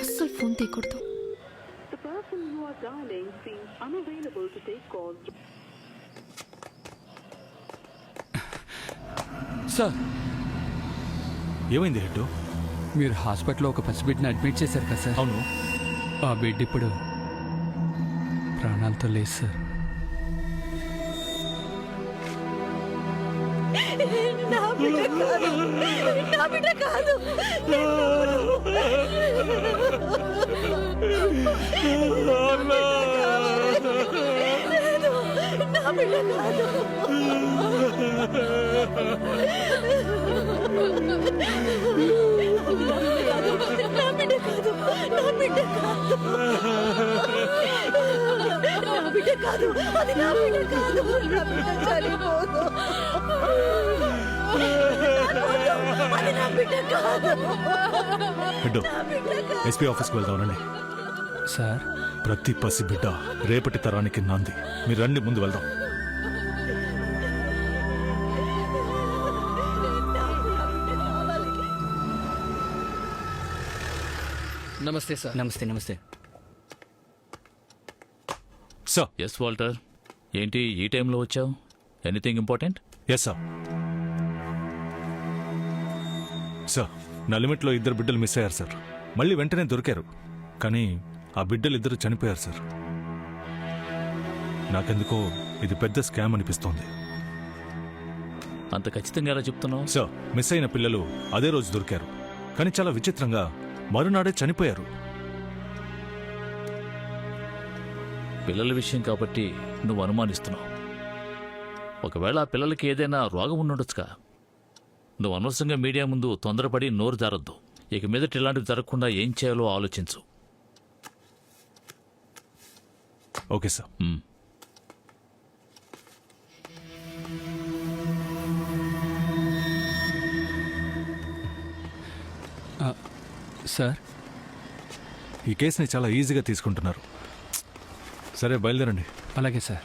అస్సలు ఫోన్ తీయకూడదు. సార్, ఏమైంది హెడ్? మీరు హాస్పిటల్లో ఒక పసిబిడ్డని అడ్మిట్ చేశారు కదా సార్? అవును. ఆ బిడ్డ ఇప్పుడు ప్రాణాలతో లేదు సార్. నా బిడ్డ కాదు. హెడ్, ఎస్పీ ఆఫీస్కి వెళ్దామనండి. సార్, ప్రతి పసి బిడ్డ రేపటి తరానికి నాంది. మీరు రండి, ముందు వెళ్దాం. నమస్తే సార్. నమస్తే. నమస్తే సార్. ఎస్ వాల్టర్, ఏంటి ఈ టైంలో వచ్చావు? Anything important? Yes sir. Sir, నా లిమిట్లో 2 బిడ్డలు మిస్ అయ్యారు సార్. మళ్ళీ వెంటనే దొరికారు, కానీ ఆ బిడ్డలు 2 చనిపోయారు సార్. నాకెందుకో ఇది పెద్ద స్కామ్ అనిపిస్తోంది. అంత ఖచ్చితంగా ఎలా చెప్తున్నావు? సార్, మిస్ అయిన పిల్లలు అదే రోజు దొరికారు, కానీ చాలా విచిత్రంగా మరునాడే చనిపోయారు. పిల్లల విషయం కాబట్టి నువ్వు అనుమానిస్తున్నావు. ఒకవేళ ఆ పిల్లలకి ఏదైనా రోగం ఉండుండొచ్చుగా. నువ్వు అనవసరంగా మీడియా ముందు తొందరపడి నోరు జారొద్దు. ఇక మీదట ఇలాంటివి జరగకుండా ఏం చేయాలో ఆలోచించు. Okay sir. సార్, ఈ కేసుని చాలా ఈజీగా తీసుకుంటున్నారు. సరే, బయలుదేరండి. అలాగే సార్.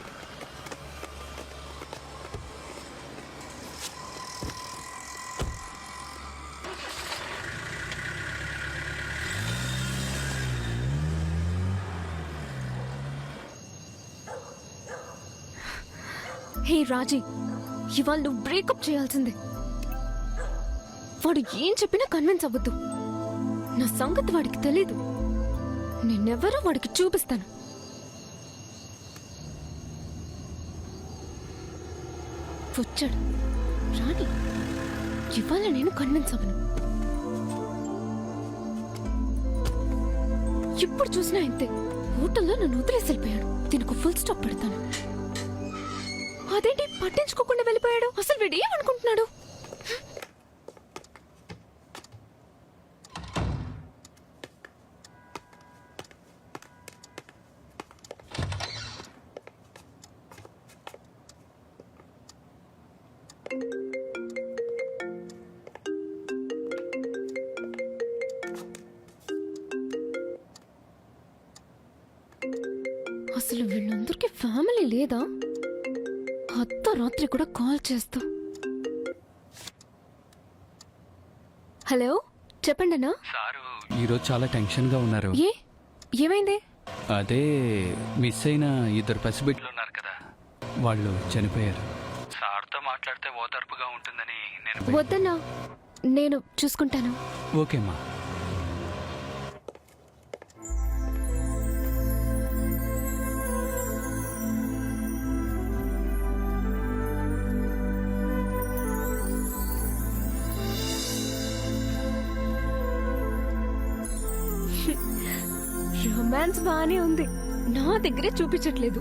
హే రాజీ, ఇవాళ నువ్వు బ్రేకప్ చేయాల్సిందే. వాడు ఏం చెప్పినా కన్విన్స్ అవ్వద్దు. నా సంగతి వాడికి తెలీదు. నేనెవరో వాడికి చూపిస్తాను. వచ్చాడు రాణి. ఇవాళ నేను కన్విన్స్ అవ్వను. ఇప్పుడు చూసినా ఇంతే. హోటల్లో నన్ను వదిలేసి వెళ్ళిపోయాడు. దీనికి ఫుల్ స్టాప్ పెడతాను. అదేంటి పట్టించుకోకుండా వెళ్ళిపోయాడు? అసలు వీడు ఏమనుకుంటున్నాడు? అసలు వీళ్ళందరికీ ఫ్యామిలీ లేదా? అర్ధరాత్రి కూడా కాల్ చేస్తా. హలో, చెప్పండి అన్నా. సారు ఈరోజు చాలా టెన్షన్గా ఉన్నారు. ఏమైంది? అదే మిస్ అయిన 2 పసిబిడ్డలు ఉన్నారు కదా, వాళ్ళు చనిపోయారు. సార్తో మాట్లాడితే ఓదార్పుగా ఉంటుందని నేను. వద్దన్నా, నేను చూసుకుంటాను. ఓకేమ్మా. రొమాన్స్ బానే ఉంది, నా దగ్గరే చూపించట్లేదు.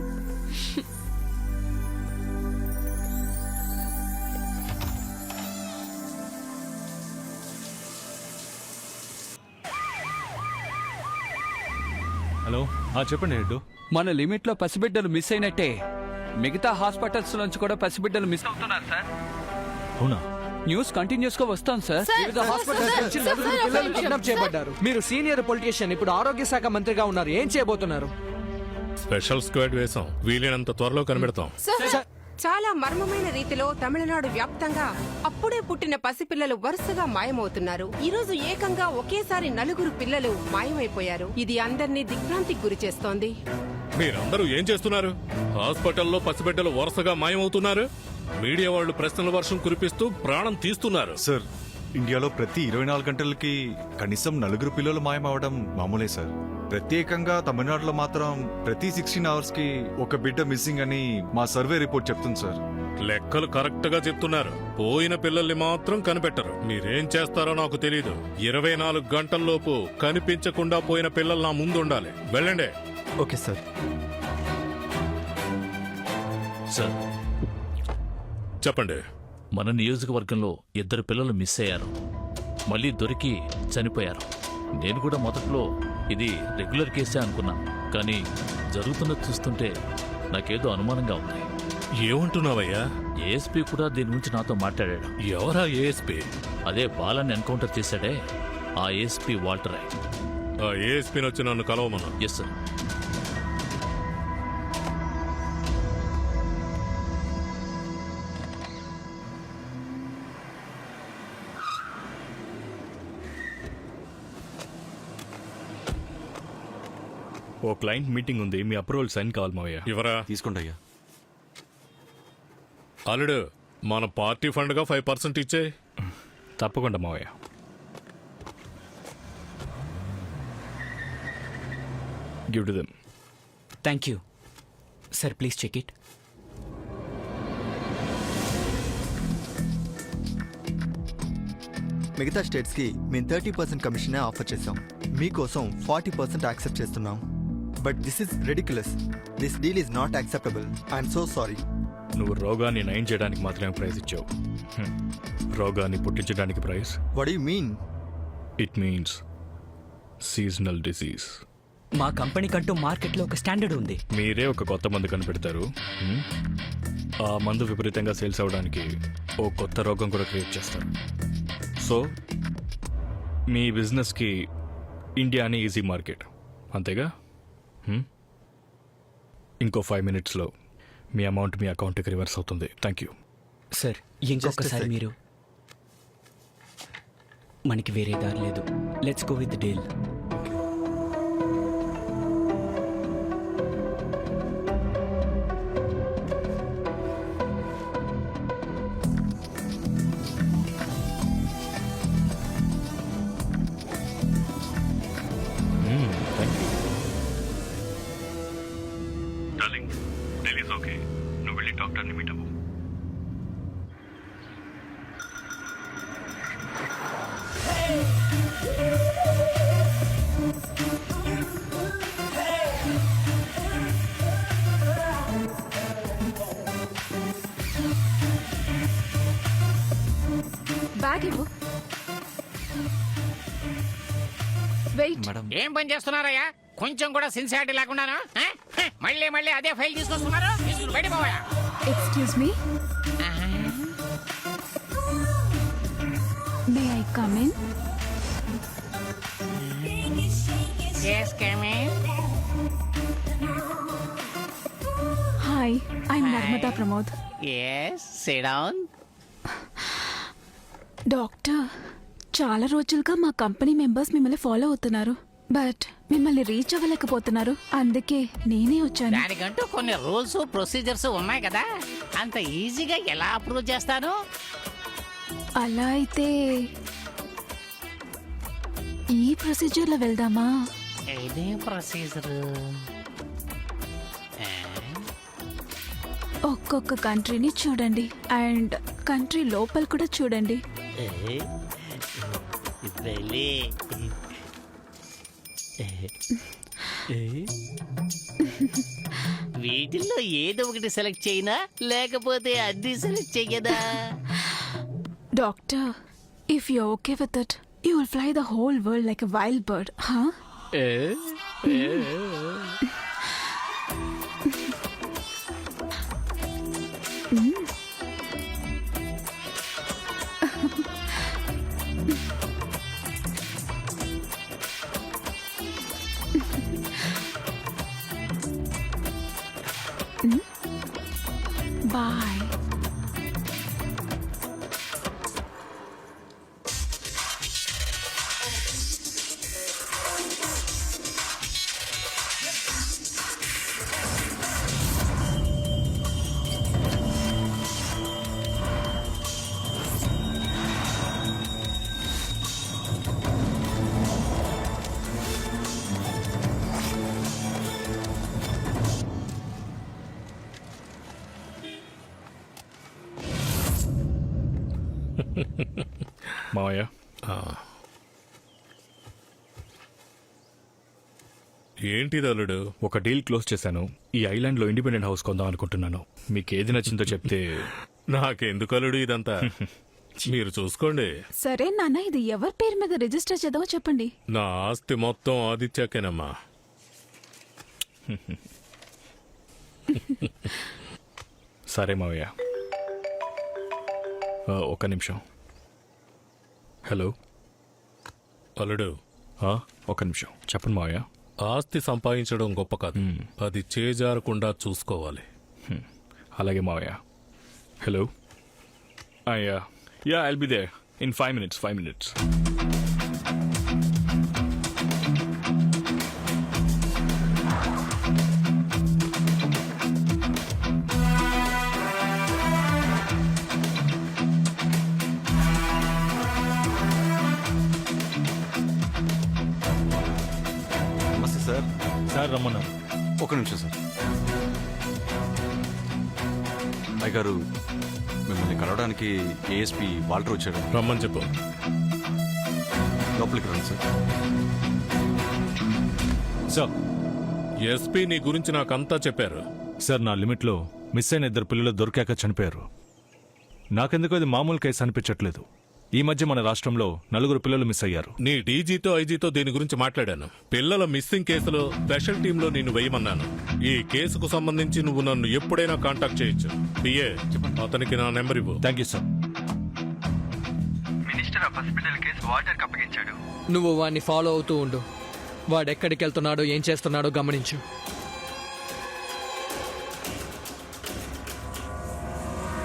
హలో, చెప్పండి హెడ్. మన లిమిట్లో పసిబిడ్డలు మిస్ అయినట్టే మిగతా హాస్పిటల్స్ నుంచి కూడా పసిబిడ్డలు మిస్ అవుతున్నారు సార్. అవునా? న్యూస్ కంటిన్యూస్ గా వస్తాం సార్. వివిధ హాస్పిటల్స్ నుంచి 4 పిల్లలు కిడ్నాప్ చేయబడ్డారు. మీరు సీనియర్ పొలిటీషియన్, ఇప్పుడు ఆరోగ్య శాఖ మంత్రిగా ఉన్నారు. ఏం చేయబోతున్నారు? స్పెషల్ స్క్వాడ్ వేసాం. వీలైనంత త్వరలో కనిపెడతాం. చాలా మర్మమైన రీతిలో తమిళనాడు వ్యాప్తంగా అప్పుడే పుట్టిన పసిపిల్లలు వరుసగా మాయమవుతున్నారు. ఈ రోజు ఏకంగా ఒకేసారి 4 పిల్లలు మాయమైపోయారు. ఇది అందర్నీ దిగ్భ్రాంతికి గురి చేస్తోంది. మీరందరూ ఏం చేస్తున్నారు? హాస్పిటల్లో పసిబిడ్డలు వరుసగా మాయమవుతున్నారు. మీడియా వాళ్ళు ప్రశ్నల వర్షం కురిపిస్తూ ప్రాణం తీస్తున్నారు. సార్, ఇండియాలో ప్రతి 24 గంటలకి కనీసం 4 పిల్లలు మాయమవడం మామూలే సార్. ప్రత్యేకంగా తమిళనాడులో మాత్రం ప్రతి 16 అవర్స్కి ఒక బిడ్డ మిస్సింగ్ అని మా సర్వే రిపోర్ట్ చెప్తుంది సార్. లెక్కలు కరెక్ట్ గా చెప్తున్నారు. పోయిన పిల్లల్ని మాత్రం కనిపెట్టరు. మీరేం చేస్తారో నాకు తెలీదు. 24 గంటల్లోపు కనిపించకుండా పోయిన పిల్లలు నా ముందు ఉండాలి. వెళ్ళండి. Okay sir. సార్, చెప్పండి. మన నియోజకవర్గంలో 2 పిల్లలు మిస్ అయ్యారు. మళ్ళీ దొరికి చనిపోయారు. నేను కూడా మొదట్లో ఇది రెగ్యులర్ కేసే అనుకున్నా, కానీ జరుగుతున్నది చూస్తుంటే నాకేదో అనుమానంగా ఉంది. ఏమంటున్నావయ్యా? ఏఎస్పీ కూడా దీని గురించి నాతో మాట్లాడాడు. ఎవరా ఏఎస్పీ? అదే బాలాన్ని ఎన్కౌంటర్ చేశాడే, ఆ ఏఎస్పీ వాల్టరే. ఆ ఏఎస్పీని వచ్చి నన్ను కలవమను. Yes sir. ఓ క్లయింట్ మీటింగ్ ఉంది, మీ అప్రూవల్ సైన్ కావాలి మావయ్య. ఇవరా. తీసుకోండి అయ్యా. అల్లుడు, మన పార్టీ ఫండ్గా 5% ఇచ్చే. తప్పకుండా మావయ్య. Give to them. Thank you sir. Please check it. మిగతా స్టేట్స్కి మేము 30% కమిషనే ఆఫర్ చేసాం. మీకోసం 40% యాక్సెప్ట్ చేస్తున్నాం. But this is ridiculous. This deal is not acceptable. I'm so sorry. నువ్వు రోగాన్ని నయం చేయడానికి మాత్రమే ప్రైజ్ ఇచ్చావు. రోగాన్ని పుట్టించడానికి prize. What you mean? It means seasonal disease. మా కంపెనీ కంటూ మార్కెట్లో ఒక స్టాండర్డ్ ఉంది. మీరే ఒక కొత్త మందు కనిపెడతారు. ఆ మందు విపరీతంగా సేల్స్ అవడానికి ఓ కొత్త రోగం కూడా క్రియేట్ చేస్తారు. సో మీ బిజినెస్కి ఇండియాని ఈజీ మార్కెట్, అంతేగా? ఇంకో 5 minutesలో మీ అమౌంట్ మీ అకౌంట్కి రివర్స్ అవుతుంది. Thank you sir. ఇంకొకసారి మీరు, మనకి వేరే దారి లేదు. Let's go with deal. Darling, deal is okay. నువ్వు వెళ్ళి డాక్టర్ని మీట్ అవ్వు. బ్యాగ్ ఇవ్వు. వెయిట్. ఏం పని చేస్తున్నారయ్యా? కొంచెం కూడా సిన్సియారిటీ లేకుండాను మళ్ళీ మళ్ళీ అదే ఫైల్ తీసుకొస్తున్నారు. తీసుకుని బయటపోయా. Excuse me, may I come in? Yes, come in. Hi, I'm Narmada Pramod. Yes, sit down. Doctor, చాలా రోజులుగా మా కంపెనీ మెంబర్స్ మిమ్మల్ని ఫాలో అవుతున్నారు, బట్ మిమ్మల్ని రీచ్ అవ్వలేకపోతున్నారు. అందుకే నేనే వచ్చాను. దానికంటూ కొన్ని రూల్స్ ప్రొసీజర్స్ ఉన్నాయి కదా, అంత ఈజీగా ఎలా అప్రూవ్ చేస్తాను? అలా అయితే ఈ ప్రొసీజర్లో వెళ్దామా? ఇదే ప్రొసీజర్. ఒక్కొక్క కంట్రీని చూడండి అండ్ కంట్రీ లోపల కూడా చూడండి. వీటిల్లో ఏదో ఒకటి సెలెక్ట్ చేయనా, లేకపోతే అన్ని సెలెక్ట్ చెయ్యదా? Doctor, if you okay with it, you will fly the whole world like a wild bird. Bye. మావయ్య ఏంటిది అల్లుడు? ఒక డీల్ క్లోజ్ చేశాను. ఈ ఐలాండ్లో ఇండిపెండెంట్ హౌస్ కొందాం అనుకుంటున్నాను. మీకు ఏది నచ్చిందో చెప్తే. నాకెందుకు అల్లుడు ఇదంతా? మీరు చూసుకోండి. సరే నాన్న, ఇది ఎవరి పేరు మీద రిజిస్టర్ చేద్దామో చెప్పండి. నా ఆస్తి మొత్తం ఆదిత్యకేనమ్మా. సరే మావయ్య. ఒక్క నిమిషం. హలో అల్లుడు, ఒక్క నిమిషం చెప్పండి మావయ్య. ఆస్తి సంపాదించడం గొప్ప కాదు, అది చేజారకుండా చూసుకోవాలి. అలాగే మావయ్య. Hello. Ya I'll be there in 5 minutes. 5 minutes. నమస్తే సార్. సార్ రమ్మన్నారు. ఒక నిమిషం సార్. అయ్యగారు, మిమ్మల్ని కలవడానికి ఏఎస్పీ వాల్టర్ వచ్చాడు. రమ్మని చెప్పు. లోపలికి రండి సార్. సార్. ఎస్పీ నీ గురించి నాకంతా చెప్పారు. సార్, నా లిమిట్లో మిస్ అయిన 2 పిల్లలు దొరికాక చనిపోయారు. నాకెందుకు అది మామూలు కేసు అనిపించట్లేదు. ఈ మధ్య మన రాష్ట్రంలో 4 పిల్లలు మిస్ అయ్యారు. నీ డీజీతో ఐజీతో దీని గురించి మాట్లాడాను. పిల్లల మిస్సింగ్ కేసులో స్పెషల్ టీంలో నిన్ను వేయమన్నాను. ఈ కేసుకు సంబంధించి నువ్వు నన్ను ఎప్పుడైనా కాంటాక్ట్ చేయొచ్చు. పిఏ, అతనికి నా నెంబర్ ఇవ్వు. Thank you sir. Minister of hospital case వాటర్కి అప్పగించాడు. నువ్వు వాడిని ఫాలో అవుతూ ఉండు. వాడు ఎక్కడికి వెళ్తున్నాడో ఏం చేస్తున్నాడో గమనించు.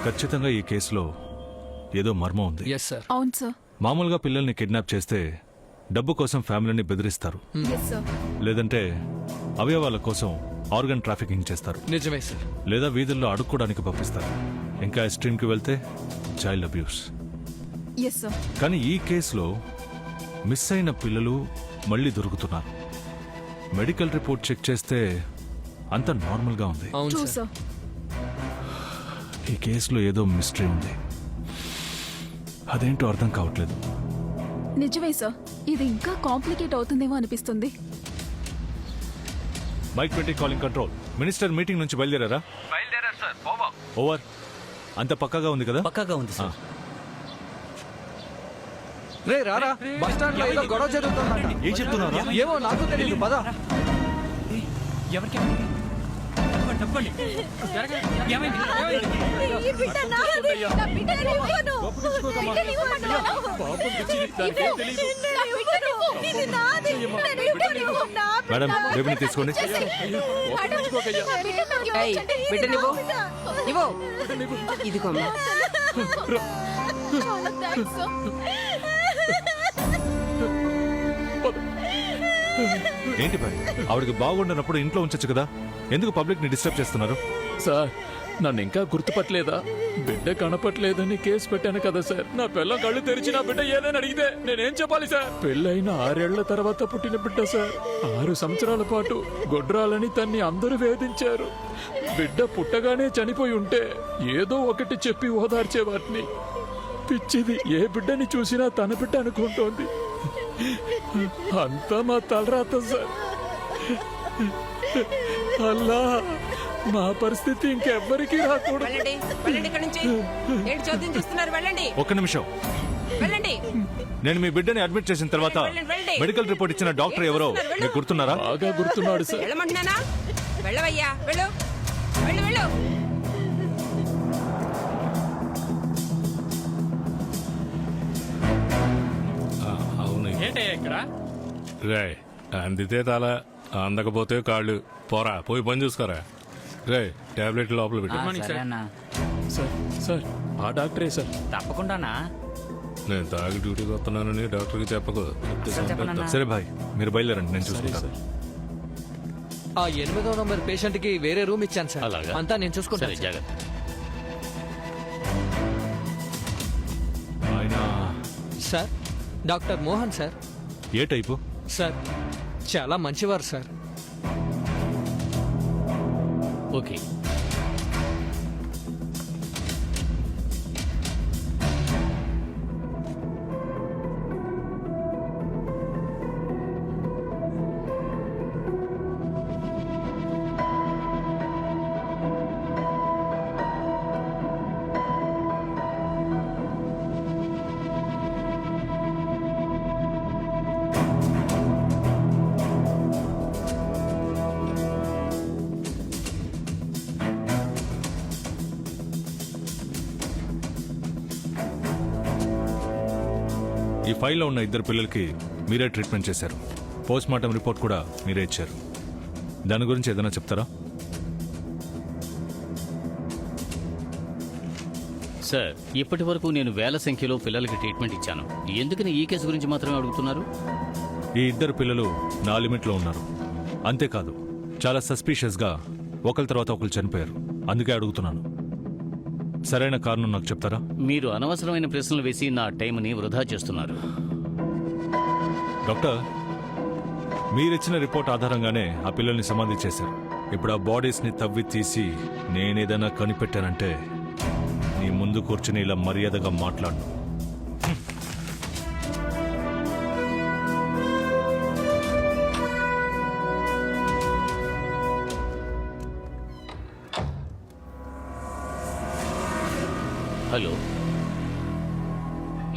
ఖచ్చితంగా ఈ కేసులో ఏదో మర్మం ఉంది. Yes sir. అవును సార్. మామూలుగా పిల్లల్ని కిడ్నాప్ చేస్తే డబ్బు కోసం ఫ్యామిలీని బెదిరిస్తారు, ఎస్ సార్. లేదంటే అవయవాల కోసం ఆర్గన్ ట్రాఫికింగ్ చేస్తారు, నిజమే సార్. లేదా వీధుల్లో అడుక్కోవడానికి పంపిస్తారు. ఇంకా ఎక్స్ట్రీమ్కి వెళ్తే చైల్డ్ అబ్యూస్. Yes sir. కానీ ఈ కేసులో మిస్ అయిన పిల్లలు మళ్ళీ దొరుకుతున్నారు. మెడికల్ రిపోర్ట్ చెక్ చేస్తే అంత నార్మల్గా ఉంది. True sir. ఈ కేసులో ఏదో మిస్టరీ ఉంది. అదేంటో అర్థం కావట్లేదు. నిజమే సార్. ఇది ఇంకా కాంప్లికేట్ అవుతుందేమో అనిపిస్తుంది. Mike 20 calling control. Minister meeting నుంచి బయలుదేరారా? బయలుదేరారు సార్. ఓవర్. అంత పక్కాగా ఉంది కదా? పక్కాగా ఉంది సార్. రే రారా, బస్ స్టాండ్ లో ఏదో గొడవ జరుగుతుంది. ఏం చెప్తున్నారా? ఏమో నాకు తెలియదు. పద. ఎవరికి మేడం, బేబీని తీసుకోండి. ఇదిగోమ్మా. ఏంటి భాయ్, ఆవిడకి బాగుండనప్పుడు ఇంట్లో ఉంచొచ్చు కదా, ఎందుకు పబ్లిక్ ని డిస్టర్బ్ చేస్తున్నారు? సార్, నన్ను ఇంకా గుర్తుపట్టలేదా? బిడ్డ కనపట్లేదని కేసు పెట్టాను కదా సార్. నా పిల్ల కళ్ళు తెరిచి నా బిడ్డ ఏదని అడిగితే నేనేం చెప్పాలి సార్? పెళ్ళైన 6 ఏళ్ల తర్వాత పుట్టిన బిడ్డ సార్. 6 సంవత్సరాల పాటు గొడ్రాలని తన్ని అందరూ వేధించారు. బిడ్డ పుట్టగానే చనిపోయి ఉంటే ఏదో ఒకటి చెప్పి ఓదార్చేవాటిని. పిచ్చిది, ఏ బిడ్డని చూసినా తన బిడ్డ అనుకుంటోంది. అంతా మా తలరాత సార్. అల్లా, మా పరిస్థితి ఇంకెవ్వరికీ రాకూడదు. ఒక్క నిమిషం. నేను మీ బిడ్డని అడ్మిట్ చేసిన తర్వాత మెడికల్ రిపోర్ట్ ఇచ్చిన డాక్టర్ ఎవరో మీకు గుర్తున్నారా? బాగా గుర్తున్నాడు సార్. అవును. ఇక్కడ రే, అందితే తల, అందకపోతే కాళ్ళు. పోరా, పోయి పని చూసుకోరా. రే, టాబ్లెట్ లోపల పెట్టు. సార్, సార్, ఆ డాక్టరే సార్. తప్పకుండానా? నేను తాగి డ్యూటీకి వస్తున్నానని డాక్టర్కి చెప్పకు. సరే భాయ్, మీరు బయలుదేరండి, నేను చూసుకుంటాను. ఆ 8వ నంబర్ పేషెంట్ కి వేరే రూమ్ ఇచ్చాను సార్. అలాగా? అంతా నేను చూసుకుంటాను. జాగ్రత్త. ఆయన సార్, డాక్టర్ మోహన్ సార్. ఏ టైపు? సార్, చాలా మంచివారు సార్. ఓకే. ఈ ఫైల్లో ఉన్న 2 పిల్లలకి మీరే ట్రీట్మెంట్ చేశారు. పోస్ట్ మార్టం రిపోర్ట్ కూడా మీరే ఇచ్చారు. దాని గురించి ఏదైనా చెప్తారా? సార్, ఇప్పటి వరకు నేను వేల సంఖ్యలో పిల్లలకి ట్రీట్మెంట్ ఇచ్చాను. ఎందుకని ఈ కేసు గురించి మాత్రమే అడుగుతున్నారు? ఈ 2 పిల్లలు నా లిమిట్లో ఉన్నారు. అంతేకాదు, చాలా సస్పీషియస్గా ఒకరి తర్వాత ఒకరు చనిపోయారు. అందుకే అడుగుతున్నాను. సరైన కారణం నాకు చెప్తారా? మీరు అనవసరమైన ప్రశ్నలు వేసి నా టైంని వృధా చేస్తున్నారు. డాక్టర్, మీరిచ్చిన రిపోర్ట్ ఆధారంగానే ఆ పిల్లల్ని సమాధి చేశారు. ఇప్పుడు ఆ బాడీస్ని తవ్వి తీసి నేనేదైనా కనిపెట్టానంటే నీ ముందు కూర్చుని ఇలా మర్యాదగా మాట్లాడు. హలో,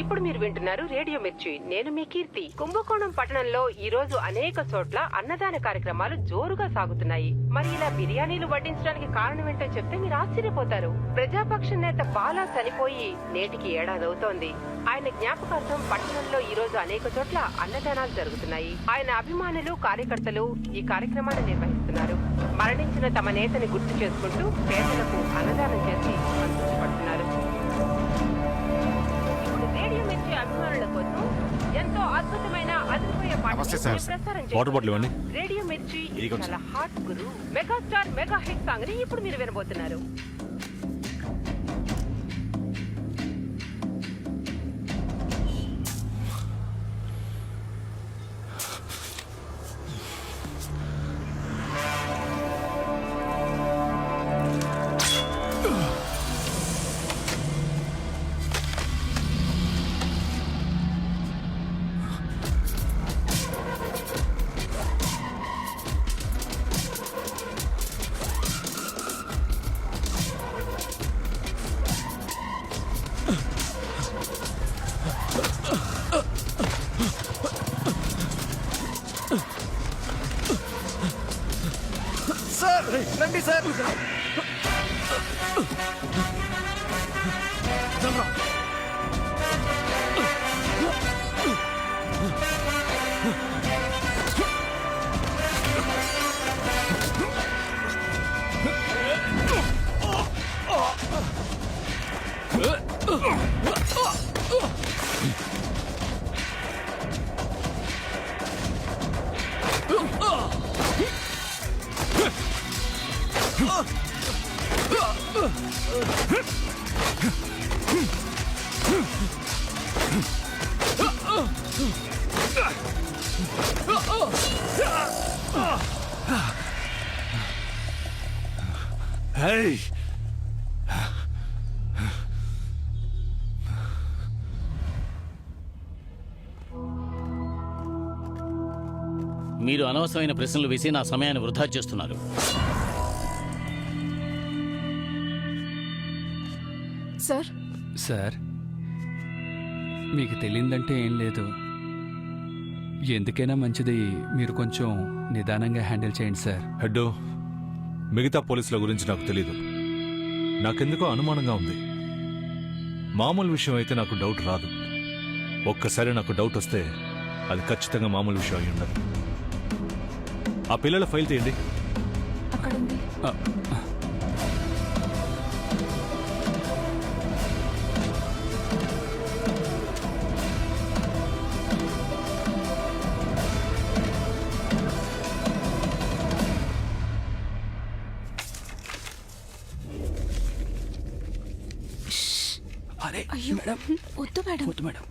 ఇప్పుడు మీరు వింటున్నారు రేడియో మిర్చి. నేను మీ కీర్తి. కుంభకోణం పట్టణంలో ఈ రోజు అనేక చోట్ల అన్నదాన కార్యక్రమాలు జోరుగా సాగుతున్నాయి. మరి ఇలా బిర్యానీలు వడ్డించడానికి కారణం ఏంటో చెప్తే మీరు ఆశ్చర్యపోతారు. ప్రజాపక్ష నేత బాలా చనిపోయి నేటికి 1 ఏడాది అవుతోంది. ఆయన జ్ఞాపకార్థం పట్టణంలో ఈ రోజు అనేక చోట్ల అన్నదానాలు జరుగుతున్నాయి. ఆయన అభిమానులు, కార్యకర్తలు ఈ కార్యక్రమాన్ని నిర్వహిస్తున్నారు. మరణించిన తమ నేతని గుర్తు చేసుకుంటూ పేదలకు అన్నదానం చేసి సంతోషపడుతున్నారు. రేడియో మిర్చి అభిమానుల కోసం ఎంతో అద్భుతమైన అదిరిపోయే వాటర్ బాటిల్ ఇవ్వండి. రేడియో మిర్చి చాలా హాట్ గురు మెగాస్టార్ మెగా హిట్ సాంగ్ ని ఇప్పుడు మీరు వినబోతున్నారు. సార్ రండి సార్. Hey! మీరు అనవసరమైన ప్రశ్నలు వేసి నా సమయాన్ని వృధా చేస్తున్నారు. సార్ సార్, మీకు తెలియదంటే ఏం లేదు. ఎందుకైనా మంచిది మీరు కొంచెం నిదానంగా హ్యాండిల్ చేయండి సార్. హెడ్, మిగతా పోలీసుల గురించి నాకు తెలీదు. నాకెందుకో అనుమానంగా ఉంది. మామూలు విషయం అయితే నాకు డౌట్ రాదు. ఒక్కసారి నాకు డౌట్ వస్తే అది ఖచ్చితంగా మామూలు విషయం అయి ఉండదు. ఆ పిల్లల ఫైల్ తీయండి. అరే మేడం, వద్దు మేడం. వద్దు మేడం.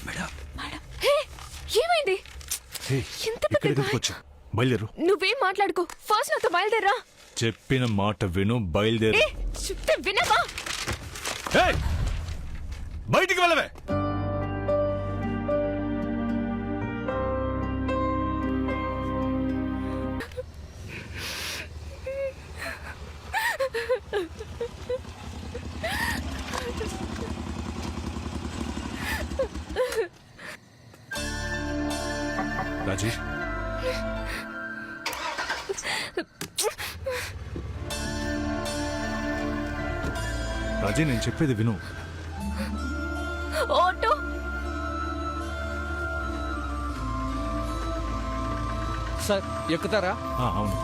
మేడం, మేడం, హే, ఏమైంది? ఎంత పెద్ద ఇక్కడికి వచ్చా. బయలుదేరు. నువ్వేం మాట్లాడుకో. ఫస్ట్ నాతో బయలుదేరా. చెప్పిన మాట విను, బయలుదేరు. చెప్తే వినవా? బయటికి వెళ్ళవే. రాజీ, రాజీ, నేను చెప్పేది విను. ఆటో సార్ ఎక్కుతారా? అవును.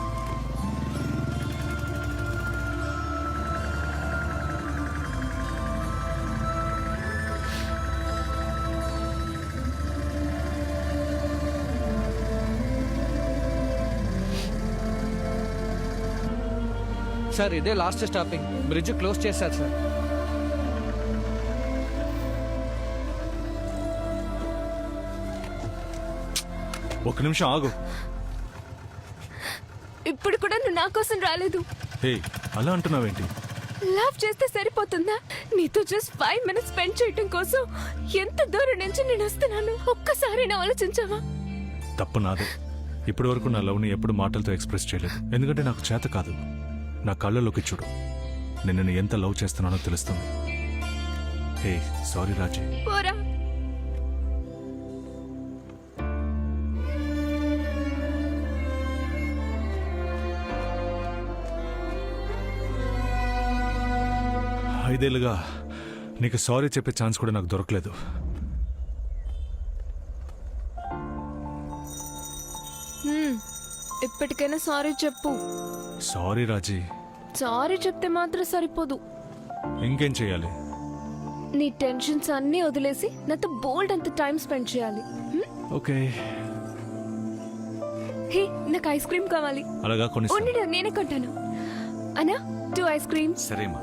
సార్ ఇదే లాస్ట్ స్టాపింగ్. బ్రిడ్జ్ క్లోజ్ చేశారు సార్. ఒక్క నిమిషం ఆగు. ఇప్పుడు కూడా నువ్వు నా కోసం రాలేదు. హే, అలా అంటున్నావేంటి? లవ్ చేస్తే సరిపోతుందా? నీతో జస్ట్ 5 minutes స్పెండ్ చేయడం కోసం ఎంత దూరం నుంచి నేను వస్తున్నాను. ఒక్కసారి నా ఆలోచించావా? తప్పు నాదే. ఇప్పటి వరకు నా లవ్ని ఎప్పుడు మాటలతో ఎక్స్ప్రెస్ చేయలేదు, ఎందుకంటే నాకు చేత కాదు. నా కళ్ళలోకి చూడు, నిన్ను ఎంత లవ్ చేస్తున్నానో తెలుస్తుంది. హే, సారీ రాజీ. పోరా. ఐదేళ్ళుగా నీకు సారీ చెప్పే ఛాన్స్ కూడా నాకు దొరకలేదు. ఇప్పటికైనా సారీ చెప్పు. సారీ రాజీ. సారీ చెప్తే మాత్రం సరిపోదు. ఇంకేం చేయాలి? నీ టెన్షన్స్ అన్నీ వదిలేసి నాతో బోల్డ్ అంత టైం స్పెండ్ చేయాలి. ఓకే. హే, నాకు ఐస్ క్రీమ్ కావాలి. అలాగా కొన్ని నేనే కొంటాను. అన్నా 2 ఐస్ క్రీమ్. సరేమా.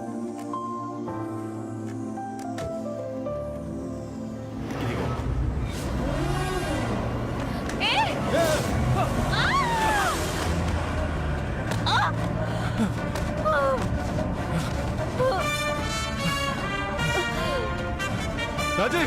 రాజీ,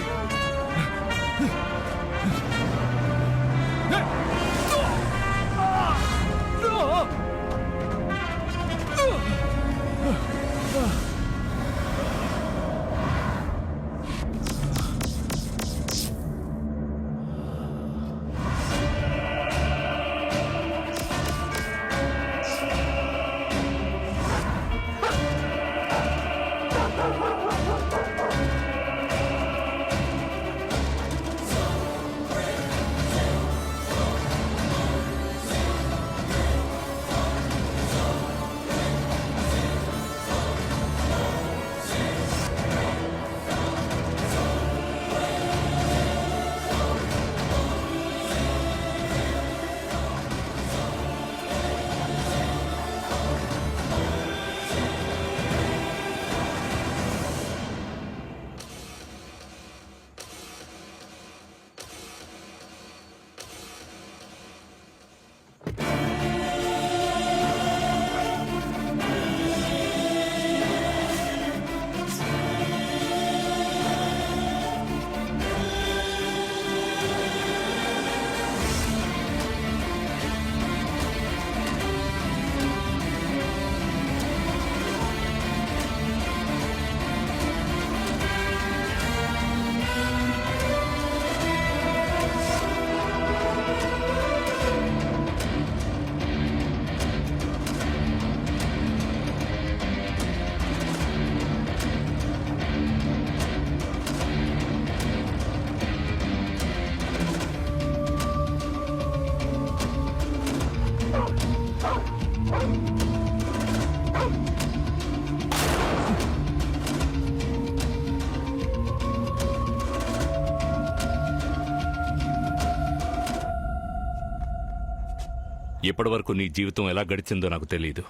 ఇప్పటివరకు నీ జీవితం ఎలా గడిచిందో నాకు తెలియదు,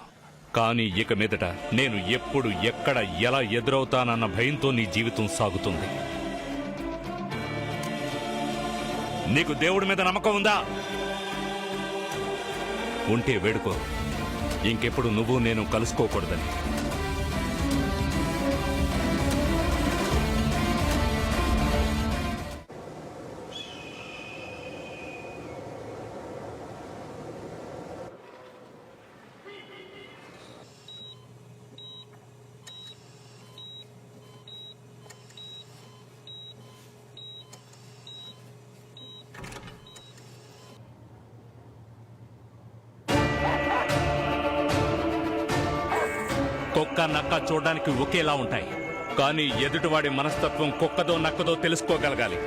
కానీ ఇక మీదట నేను ఎప్పుడు ఎక్కడ ఎలా ఎదురవుతానన్న భయంతో నీ జీవితం సాగుతుంది. నీకు దేవుడి మీద నమ్మకం ఉందా? ఉంటే వేడుకో, ఇంకెప్పుడు నువ్వు నేను కలుసుకోకూడదని. కుక్క నక్క చూడడానికి ఒకేలా ఉంటాయి, కానీ ఎదుటివాడి మనస్తత్వం కుక్కదో నక్కదో తెలుసుకోగలగాలి.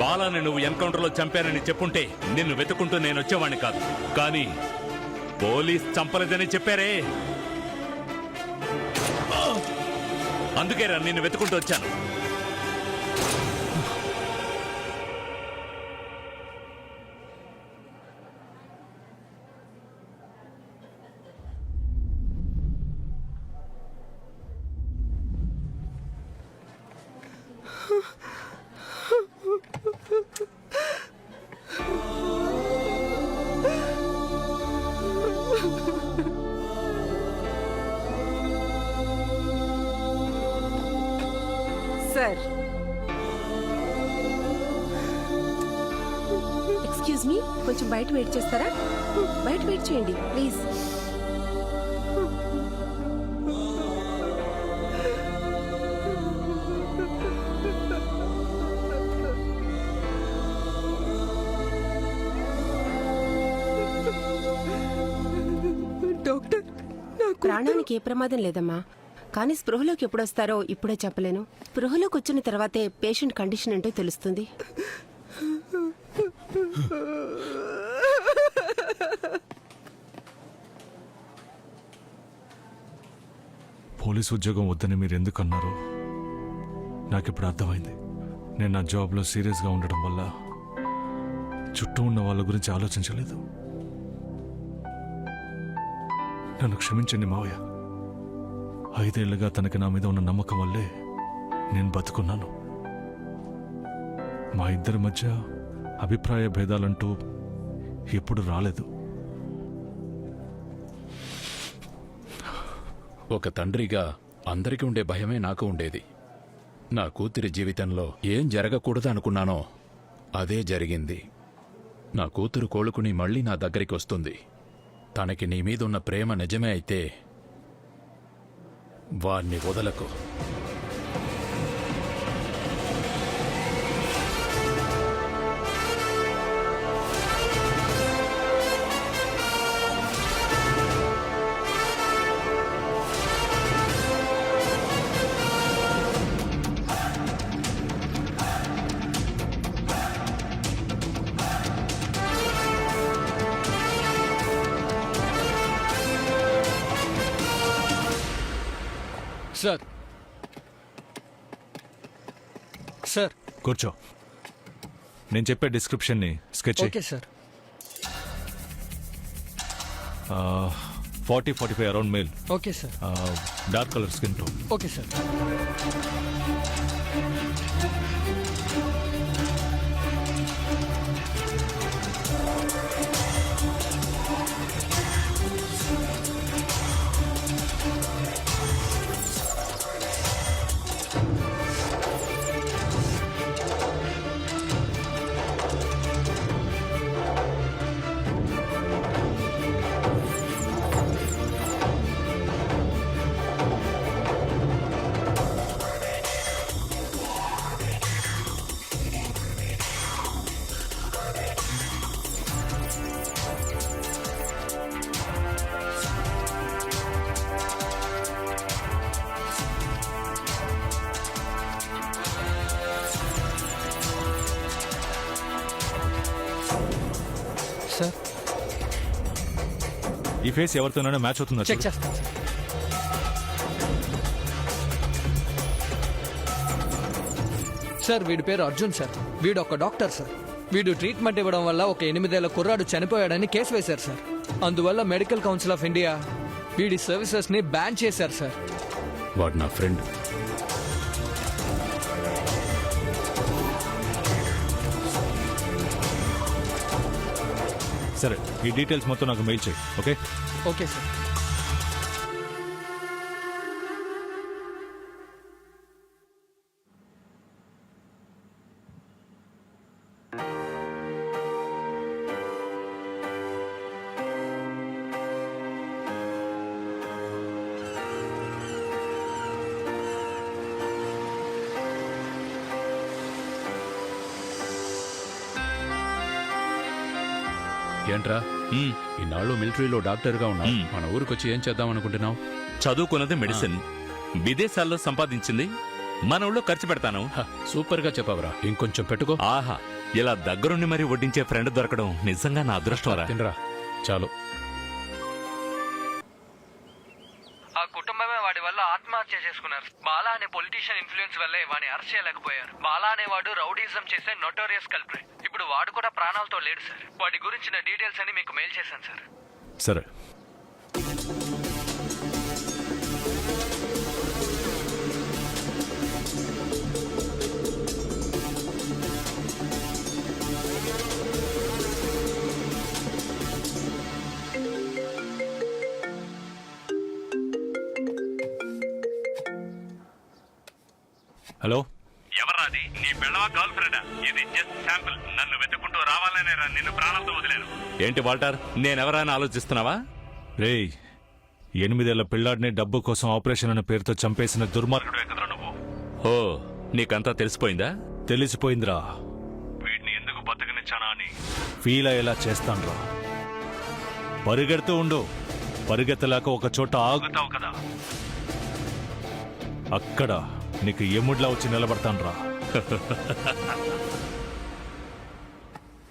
బాలాని నువ్వు ఎన్కౌంటర్లో చంపానని చెప్పుంటే నిన్ను వెతుకుంటూ నేను వచ్చేవాణ్ణి కాదు. కానీ పోలీస్ చంపలేదని చెప్పారే, అందుకేరా నిన్ను వెతుకుంటూ వచ్చాను. సార్, ఎక్స్క్యూజ్ మీ, కొంచెం బయట వెయిట్ చేస్తారా? బయట వెయిట్ చేయండి ప్లీజ్. డాక్టర్, ప్రాణానికి ఏ ప్రమాదం లేదమ్మా, కానీ స్పృహలోకి ఎప్పుడొస్తారో ఇప్పుడే చెప్పలేను. స్పృహలోకి వచ్చిన తర్వాతే పేషెంట్ కండిషన్ ఏంటో తెలుస్తుంది. పోలీస్ ఉద్యోగం వద్దని మీరు ఎందుకు అన్నారు నాకు ఇప్పుడు అర్థమైంది. నేను నా జాబ్లో సీరియస్గా ఉండడం వల్ల చుట్టూ ఉన్న వాళ్ళ గురించి ఆలోచించలేదు. నన్ను క్షమించండి మావయ్య. 5 ఏళ్లుగా తనకి నా మీద ఉన్న నమ్మకం వల్లే నేను బతుకున్నాను. మా ఇద్దరి మధ్య అభిప్రాయ భేదాలంటూ ఎప్పుడు రాలేదు. ఒక తండ్రిగా అందరికీ ఉండే భయమే నాకు ఉండేది. నా కూతురి జీవితంలో ఏం జరగకూడదు అనుకున్నానో అదే జరిగింది. నా కూతురు కోలుకుని మళ్ళీ నా దగ్గరికి వస్తుంది. తనకి నీ మీద ఉన్న ప్రేమ నిజమే అయితే వాణ్ణి వదలకు. సార్, సార్ కూర్చో. నేను చెప్పే డిస్క్రిప్షన్ని sketch okay sir. 40-45 around male. Okay sir. Dark colour skin tone. Okay sir. Sir, ఈ ఫేస్ ఎవరితోనైనా మ్యాచ్ అవుతుందా? చెక్ చేస్తాను సార్. సార్, వీడి పేరు అర్జున్ సార్. వీడు ఒక డాక్టర్ సార్. వీడు ట్రీట్మెంట్ ఇవ్వడం వల్ల ఒక 8 ఏళ్ల కుర్రాడు చనిపోయాడని కేసు వేశారు సార్. అందువల్ల మెడికల్ కౌన్సిల్ ఆఫ్ ఇండియా వీడి సర్వీసెస్ ని బ్యాన్ చేశారు సార్. వాడు నా ఫ్రెండ్. సరే, ఈ డీటెయిల్స్ మొత్తం నాకు మెయిల్ చేయి. ఓకే? Okay sir. ఏంట్రా, ఇన్నాళ్ళు మిలిటరీలో డాక్టర్గా ఉన్నావు, మన ఊరికొచ్చి ఏం చేద్దాం అనుకుంటున్నావు? చదువుకున్నది మెడిసిన్, విదేశాల్లో సంపాదించింది మన ఊళ్ళో ఖర్చు పెడతాను. సూపర్ గా చెప్పావురా, ఇంకొంచెం పెట్టుకో. ఆహా, ఇలా దగ్గరుండి మరీ వడ్డించే ఫ్రెండ్ దొరకడం నిజంగా నా అదృష్టం రా. తినరా, చాలు. ఆ కుటుంబమే వాడి వల్ల ఆత్మహత్య చేసుకున్నారు. బాలా అనే పొలిటీషియన్ ఇన్ఫ్లుయెన్స్ వల్లే వాడిని అరెస్ట్ చేయలేకపోయారు. బాలా అనేవాడు రౌడీజం చేసే నోటోరియస్ కల్ప్రిట్. ఇప్పుడు వాడు కూడా ప్రాణాలతో లేడు సార్. వాడి గురించిన డీటెయిల్స్ అని మీకు మెయిల్ చేశాను సార్. సరే. హలో, ఎవరాది? నీ పెళ్ళవా గర్ల్ ఫ్రెండా? ఇది జస్ట్ శాంపుల్. నన్ను వెతుకుంటూ రావాలనే నిన్ను ప్రాణంతో వదిలేను. ఏంటి వాల్టర్, నేనెవరైనా ఆలోచిస్తున్నావా? రేయ్, 8 ఏళ్ల పిల్లాడిని డబ్బు కోసం ఆపరేషన్ అనే పేరుతో చంపేసిన దుర్మార్గుడు ఎక్కడ్రా నువ్వు? ఓ, నీకంతా తెలిసిపోయిందా? తెలిసిపోయిందిరా. వీడిని ఎందుకు బతకనిచ్చానా అని ఫీల్ అయ్యేలా చేస్తాన్రా. పరిగెడుతూ ఉండు. పరిగెత్తలేక ఒక చోట ఆగుతావు కదా, అక్కడ నీకు ఎముడ్లా వచ్చి నిలబడతాన్రా.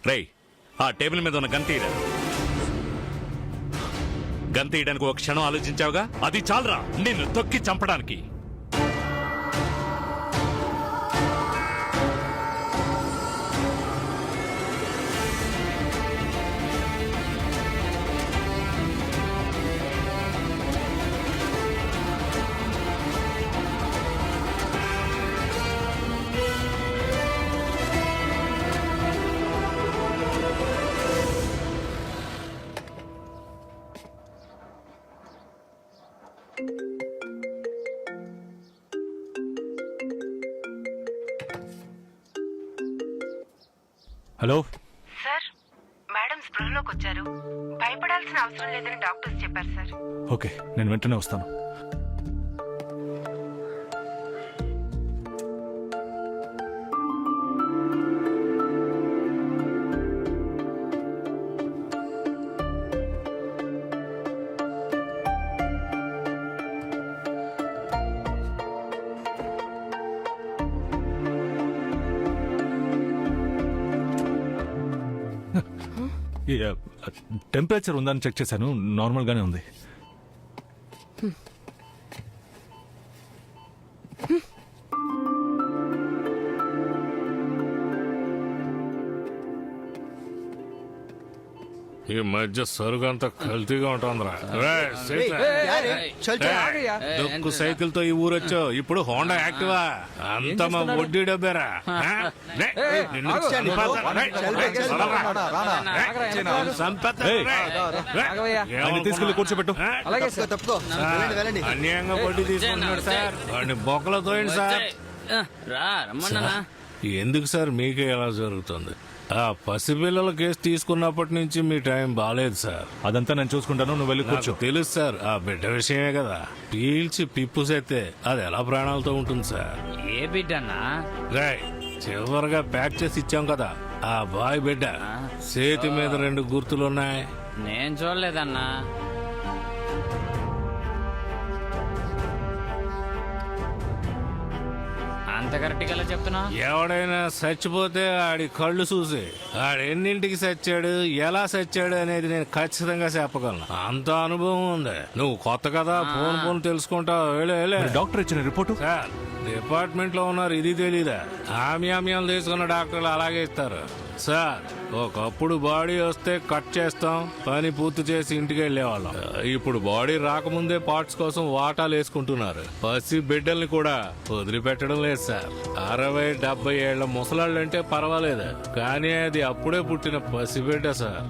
రేయ్, ఆ టేబుల్ మీద ఉన్న గంతీయరా. గంతీయడానికి ఒక క్షణం ఆలోచించావుగా, అది చాలరా నిన్ను తొక్కి చంపడానికి. హలో సార్, మేడం స్పృహలోకి వచ్చారు. భయపడాల్సిన అవసరం లేదని డాక్టర్స్ చెప్పారు సార్. ఓకే, నేను వెంటనే వస్తాను. టెంపరేచర్ ఉందని చెక్ చేశాను, నార్మల్గానే ఉంది. ఈ మధ్య సరుకు అంతా కల్తీగా ఉంటుందిరా. దొక్కు సైకిల్ తో ఈ ఊరొచ్చావు, ఇప్పుడు హోండా యాక్టివా. అంత మా వడ్డీ డబ్బేరా. తీసుకెళ్ళి కూర్చోబెట్టు. అన్యాయంగా వడ్డీ తీసుకుంటున్నాడు సార్. వాడిని బొక్కలో తోయండి సార్. ఎందుకు సార్ మీకే ఎలా జరుగుతుంది? ఆ పసిపిల్లల కేసు తీసుకున్నప్పటి నుంచి మీ టైం బాలేదు సార్. అదంతా నేను చూసుకుంటాను, నువ్వు వెళ్ళి కూర్చో. తెలుసు సార్, ఆ బిడ్డ విషయమే కదా. పీల్చి పిప్పుసైతే అది ఎలా ప్రాణాలతో ఉంటుంది సార్? ఏ బిడ్డన్నా? రాయ్, చివరిగా ప్యాక్ చేసి ఇచ్చాం కదా, ఆ బాయ్ బిడ్డ. చేతి మీద 2 గుర్తులున్నాయి. నేను చూడలేదన్నా. అంత కరెక్ట్ గా చెప్తున్నా? ఎవడైనా చచ్చిపోతే ఆడి కళ్ళు చూసి ఆడెన్నింటికి చచ్చాడు, ఎలా చచ్చాడు అనేది నేను ఖచ్చితంగా చెప్పగలను. అంత అనుభవం ఉంది. నువ్వు కొత్త కదా, ఫోన్ తెలుసుకుంటావు. డాక్టర్ ఇచ్చిన రిపోర్టు సార్, డిపార్ట్మెంట్ లో ఉన్నారు, ఇది తెలీదా? ఆమ్యామ్యాలు తీసుకున్న డాక్టర్లు అలాగే ఇస్తారు సార్. ఒకప్పుడు బాడీ వస్తే కట్ చేస్తాం, పని పూర్తి చేసి ఇంటికి వెళ్ళేవాళ్ళం. ఇప్పుడు బాడీ రాకముందే పార్ట్స్ కోసం వాటాలు వేసుకుంటున్నారు. పసి బిడ్డల్ని కూడా వదిలిపెట్టడం లేదు సార్. 60-70 ఏళ్ల ముసలాళ్ళంటే పర్వాలేదు, కానీ అది అప్పుడే పుట్టిన పసిబిడ్డ సార్.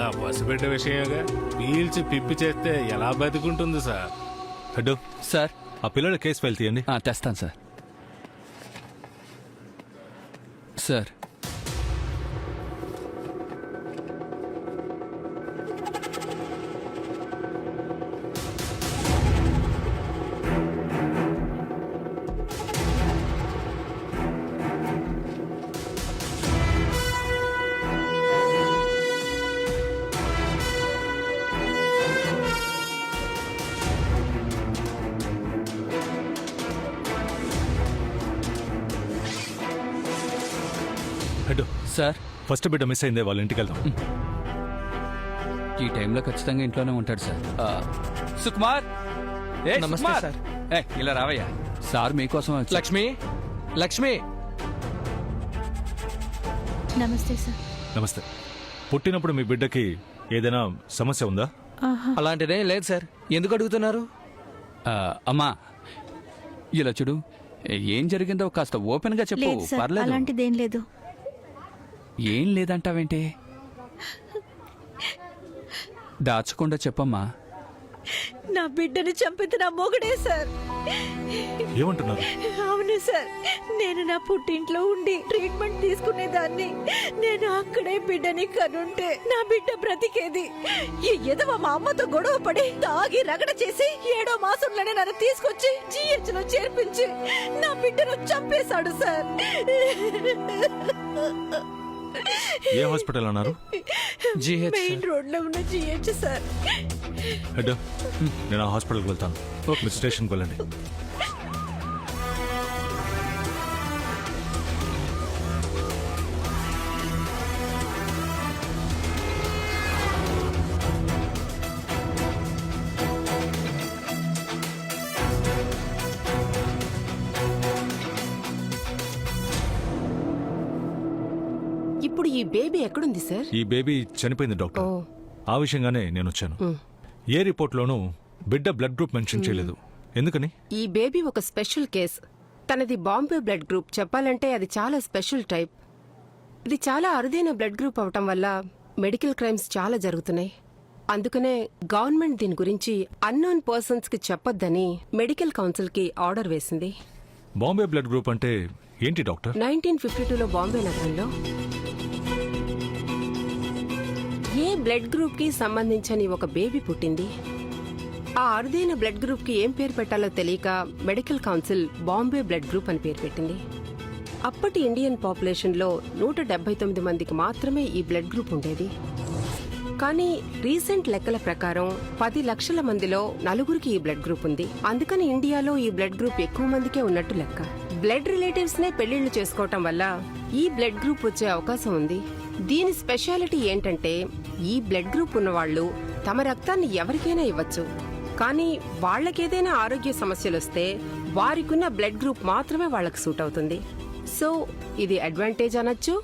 ఆ పసిబిడ్డ విషయంగా పీల్చి పిప్పి చేస్తే ఎలా బతికుంటుంది సార్? హెడ్ సార్, ఆ పిల్లల కేసు ఫైల్ తీయండి. తెస్తాను సార్. సార్, సార్ ఫస్ట్ బిడ్డ మిస్ అయిందే, వాళ్ళ ఇంటికి వెళ్దాం. ఈ టైంలో ఖచ్చితంగా ఇంట్లోనే ఉంటాడు సార్. సుకుమార్, ఏ నమస్తే సుకుమార్! సార్. ఏ, ఇలా రావయ్యా. సార్ మీకోసం వచ్చారు. లక్ష్మి, లక్ష్మి. నమస్తే సార్. నమస్తే. పుట్టినప్పుడు మీ బిడ్డకి ఏదైనా సమస్య ఉందా? అలాంటిదేం లేదు సార్. ఎందుకు అడుగుతున్నారు? అమ్మా, ఇలా చూడు, ఏం జరిగిందో కాస్త ఓపెన్ గా చెప్పు. పర్లేదు. అలాంటిదేం లేదు. ఏం లేదంటావేంటి? దాచకుండా చెప్పమ్మా. నా బిడ్డను చంపితే నా మొగుడే సార్. ఏమంటున్నారు? అవును సార్, నేను నా పుట్టింట్లో ఉండి ట్రీట్మెంట్ తీసుకునేదాన్ని. నేను అక్కడే బిడ్డని కనుంటే నా బిడ్డ బ్రతికేది. ఈ ఎదవ మా అమ్మతో గొడవ పడి తాగి రగడ చేసి 7వ మాసంలోనే నన్ను తీసుకొచ్చి GH లో చేర్పించి నా బిడ్డను చంపేశాడు సార్. ఏ హాస్పిటల్ అన్నారు? మెయిన్ రోడ్ లో ఉన్న GH సార్. హెడ్, నేను ఆ హాస్పిటల్కి వెళ్తాను. మీరు స్టేషన్కి వెళ్ళండి. ఇప్పుడు ఈ బేబీ ఎక్కడుంది సార్? ఈ బేబీ చనిపోయింది డాక్టర్. ఆ విషయంగానే నేను వచ్చాను. ఏ రిపోర్ట్లోనూ బిడ్డ బ్లడ్ గ్రూప్ మెన్షన్ చేయలేదు. ఎందుకని? ఈ బేబీ ఒక స్పెషల్ కేస్. తనది బాంబే బ్లడ్ గ్రూప్. చెప్పాలంటే అది చాలా స్పెషల్ టైప్. ఇది చాలా అరుదైన బ్లడ్ గ్రూప్ అవటం వల్ల మెడికల్ క్రైమ్స్ చాలా జరుగుతున్నాయి. అందుకనే గవర్నమెంట్ దీని గురించి అన్నోన్ పర్సన్స్ కి చెప్పొద్దని మెడికల్ కౌన్సిల్ కి ఆర్డర్ వేసింది. బాంబే బ్లడ్ గ్రూప్ అంటే ఏంటి డాక్టర్? 1952లో బాంబే నగరంలో ఏ బ్లడ్ గ్రూప్ కి సంబంధించని ఒక బేబీ పుట్టింది. ఆ అరుదైన బ్లడ్ గ్రూప్ కి ఏం పేరు పెట్టాలో తెలియక medical council Bombay blood group అని పేరు పెట్టింది. అప్పటి ఇండియన్ పాపులేషన్ లో 179 మందికి మాత్రమే ఈ బ్లడ్ గ్రూప్ ఉండేది. కానీ రీసెంట్ లెక్కల ప్రకారం 10 లక్షల మందిలో 4 ఈ బ్లడ్ గ్రూప్ ఉంది. అందుకని ఇండియాలో ఈ బ్లడ్ గ్రూప్ ఎక్కువ మందికే ఉన్నట్టు లెక్క. బ్లడ్ రిలేటివ్స్ నే పెళ్లిళ్లు చేసుకోవటం వల్ల ఈ బ్లడ్ గ్రూప్ వచ్చే అవకాశం ఉంది. దీని స్పెషాలిటీ ఏంటంటే ఈ బ్లడ్ గ్రూప్ ఉన్నవాళ్లు తమ రక్తాన్ని ఎవరికైనా ఇవ్వచ్చు. కానీ వాళ్లకేదైనా ఆరోగ్య సమస్యలు వస్తే వారికున్న బ్లడ్ గ్రూప్ మాత్రమే వాళ్లకు సూట్ అవుతుంది. సో ఇది అడ్వాంటేజ్ అనొచ్చు,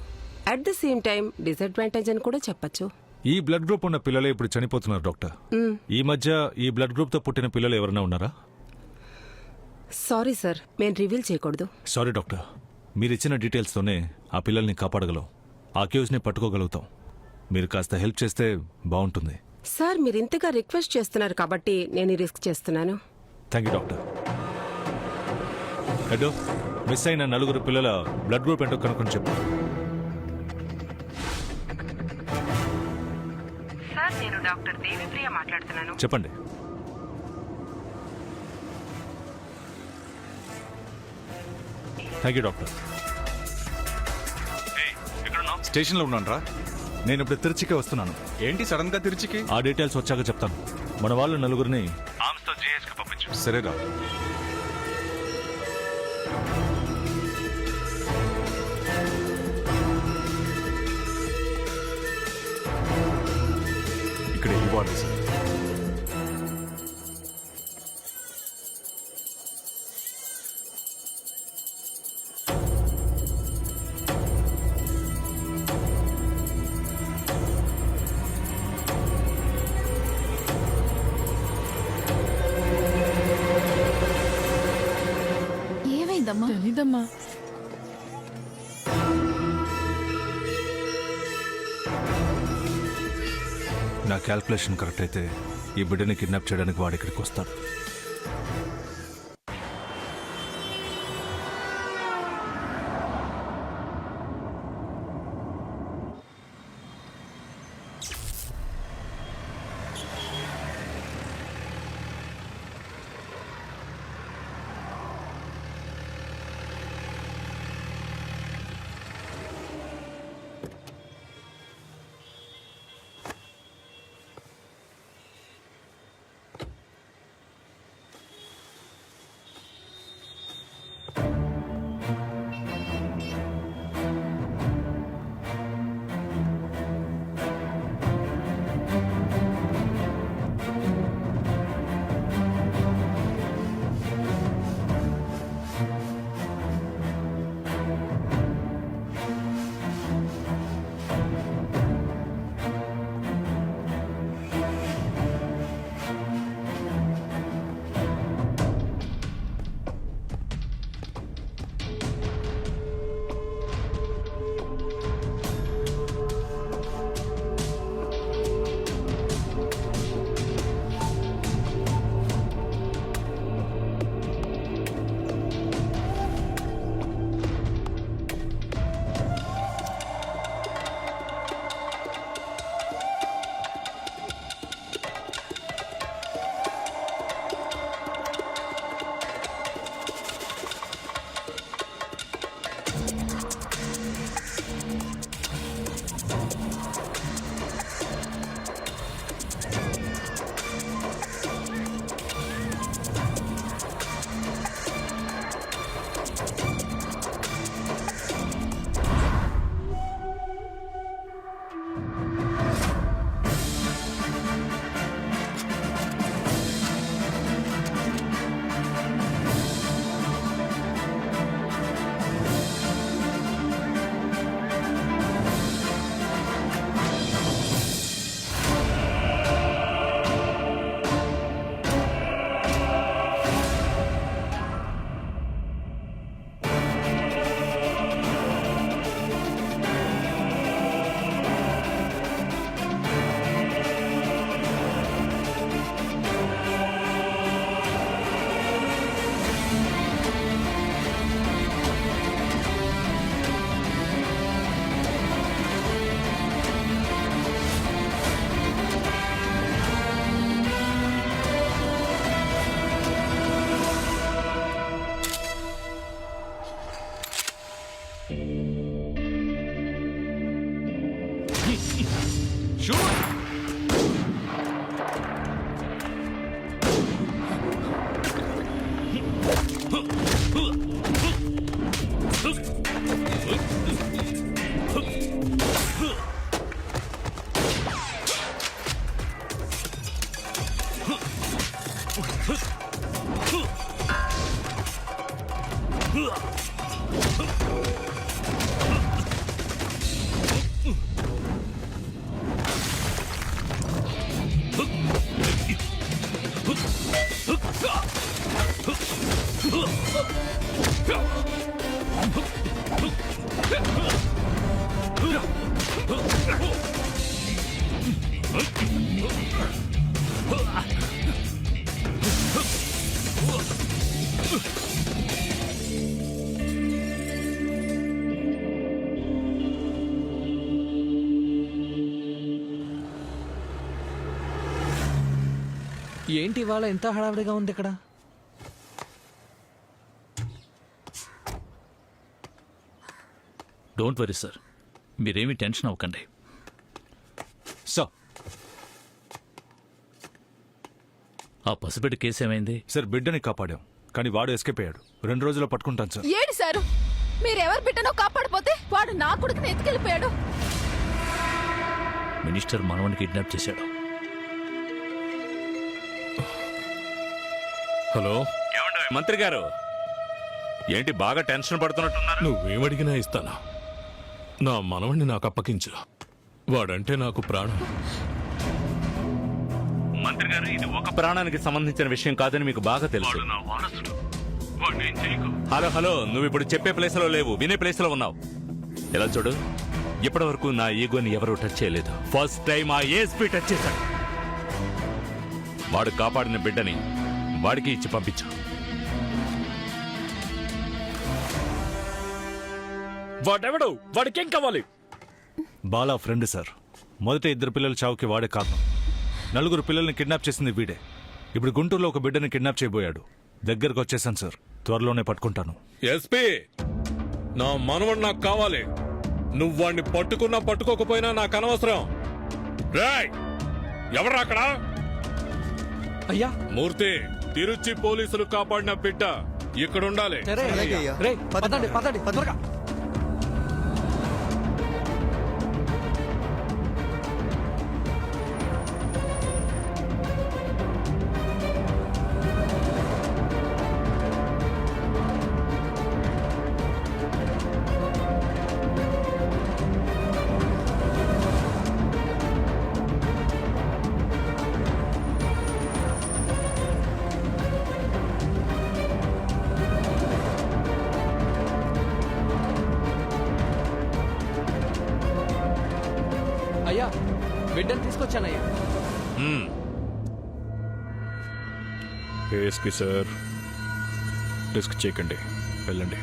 at the same time disadvantage అని కూడా చెప్పొచ్చు. ఈ బ్లడ్ గ్రూప్ ఉన్న పిల్లలే ఇప్పుడు చనిపోతున్నారు డాక్టర్. ఈ మధ్య ఈ బ్లడ్ గ్రూప్ తో పుట్టిన పిల్లలు ఎవరైనా ఉన్నారా? సారీ సార్, మేము రివీల్ చేయకూడదు. సారీ డాక్టర్, మీరిచ్చిన డీటెయిల్స్తోనే ఆ పిల్లల్ని కాపాడగలం, ఆ అక్యూజ్ని పట్టుకోగలుగుతాం. మీరు కాస్త హెల్ప్ చేస్తే బాగుంటుంది. సార్, మీరు ఇంతగా రిక్వెస్ట్ చేస్తున్నారు కాబట్టి నేను రిస్క్ చేస్తున్నాను. Thank you doctor. Head, miss అయిన 4 పిల్లల బ్లడ్ గ్రూప్ ఏంటో కనుక్కొని చెప్పు. సార్, నేను డాక్టర్ దేవిప్రియ మాట్లాడుతున్నాను. చెప్పండి. Thank you doctor. స్టేషన్లో ఉన్నాను రా. నేను ఇప్పుడు తిరుచికి వస్తున్నాను. ఏంటి సడన్ గా తిరుచికి? ఆ డీటెయిల్స్ వచ్చాక చెప్తాను. మన వాళ్ళు 4 ఆమ్స్తో జీహెచ్కి పంపించు. సరేరా. ఇక్కడ ఇవ్వాలి సార్. తెలీదమ్మా. నా క్యాల్కులేషన్ కరెక్ట్ అయితే ఈ బిడ్డని కిడ్నాప్ చేయడానికి వాడు ఇక్కడికి వస్తాడు. ఏంటి ఇవాళ ఎంత హడావిడిగా ఉంది ఇక్కడ? డోంట్ వరీ సార్, మీరేమీ టెన్షన్ అవ్వకండి. సార్ ఆ పసిబిడ్డ కేసు ఏమైంది? సార్ బిడ్డని కాపాడాం, కానీ వాడు ఎస్కేప్ అయ్యాడు. 2 రోజుల్లో పట్టుకుంటాను సార్. ఏడు సారు, మీరెవరు బిడ్డనో కాపాడిపోతే వాడు నా కొడుకుని ఎత్తుకెళ్ళిపోయాడు. మినిస్టర్ మనవని కిడ్నాప్ చేశాడు. హలో, మంత్రి గారు, ఏంటి బాగా టెన్షన్ పడుతున్నట్టున్నారు? నువ్వేమడిగినా ఇస్తానా? నా మనవణ్ణి నాకు అప్పగించు. వాడంటే నాకు ప్రాణం. మంత్రి గారు, ఇది ఒక ప్రాణానికి సంబంధించిన విషయం కాదని మీకు బాగా తెలుసు. హలో హలో, నువ్వు ఇప్పుడు చెప్పే ప్లేస్ లో లేవు, వినే ప్లేస్ లో ఉన్నావు. ఎలా చూడు, ఇప్పటి వరకు నా ఈగోని ఎవరూ టచ్ చేయలేదు. ఫస్ట్ టైం ఆ ఏఎస్పీ టచ్ చేశాడు. వాడు కాపాడిన బిడ్డని వాడికి ఇచ్చి పంపించు. వాడెవడు? వాడికేం కావాలి? Bala friend sir. మొదట 2 పిల్లల చావుకి వాడే కారణం. 4 పిల్లల్ని కిడ్నాప్ చేసింది వీడే. ఇప్పుడు గుంటూరులో ఒక బిడ్డని కిడ్నాప్ చేయబోయాడు. దగ్గరకు వచ్చేసాను సార్, త్వరలోనే పట్టుకుంటాను. ఎస్పీ, నా మనవడు నాకు కావాలి. నువ్వు వాడిని పట్టుకున్నా పట్టుకోకపోయినా నాకు అనవసరం. రేయ్, ఎవరు అక్కడ? అయ్యా మూర్తి, తిరుచి పోలీసులు కాపాడిన బిడ్డ ఇక్కడ ఉండాలి. పదండి పదండి త్వరగా. అయ్యా, బిడ్డను తీసుకొచ్చానయ్యా. కేసుకి సార్ రిస్క్ చేయకండి, వెళ్ళండి.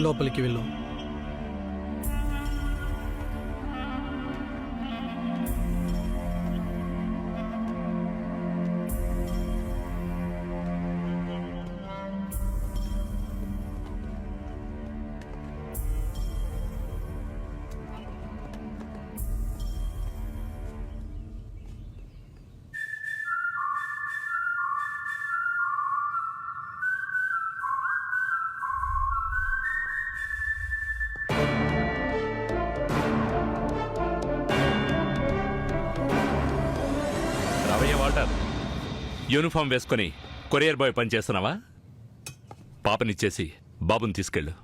లోపలికి వెళ్ళు. యూనిఫామ్ వేసుకొని కొరియర్ బాయ్ పని చేస్తున్నావా? పాపనిచ్చేసి బాబుని తీసుకెళ్ళు.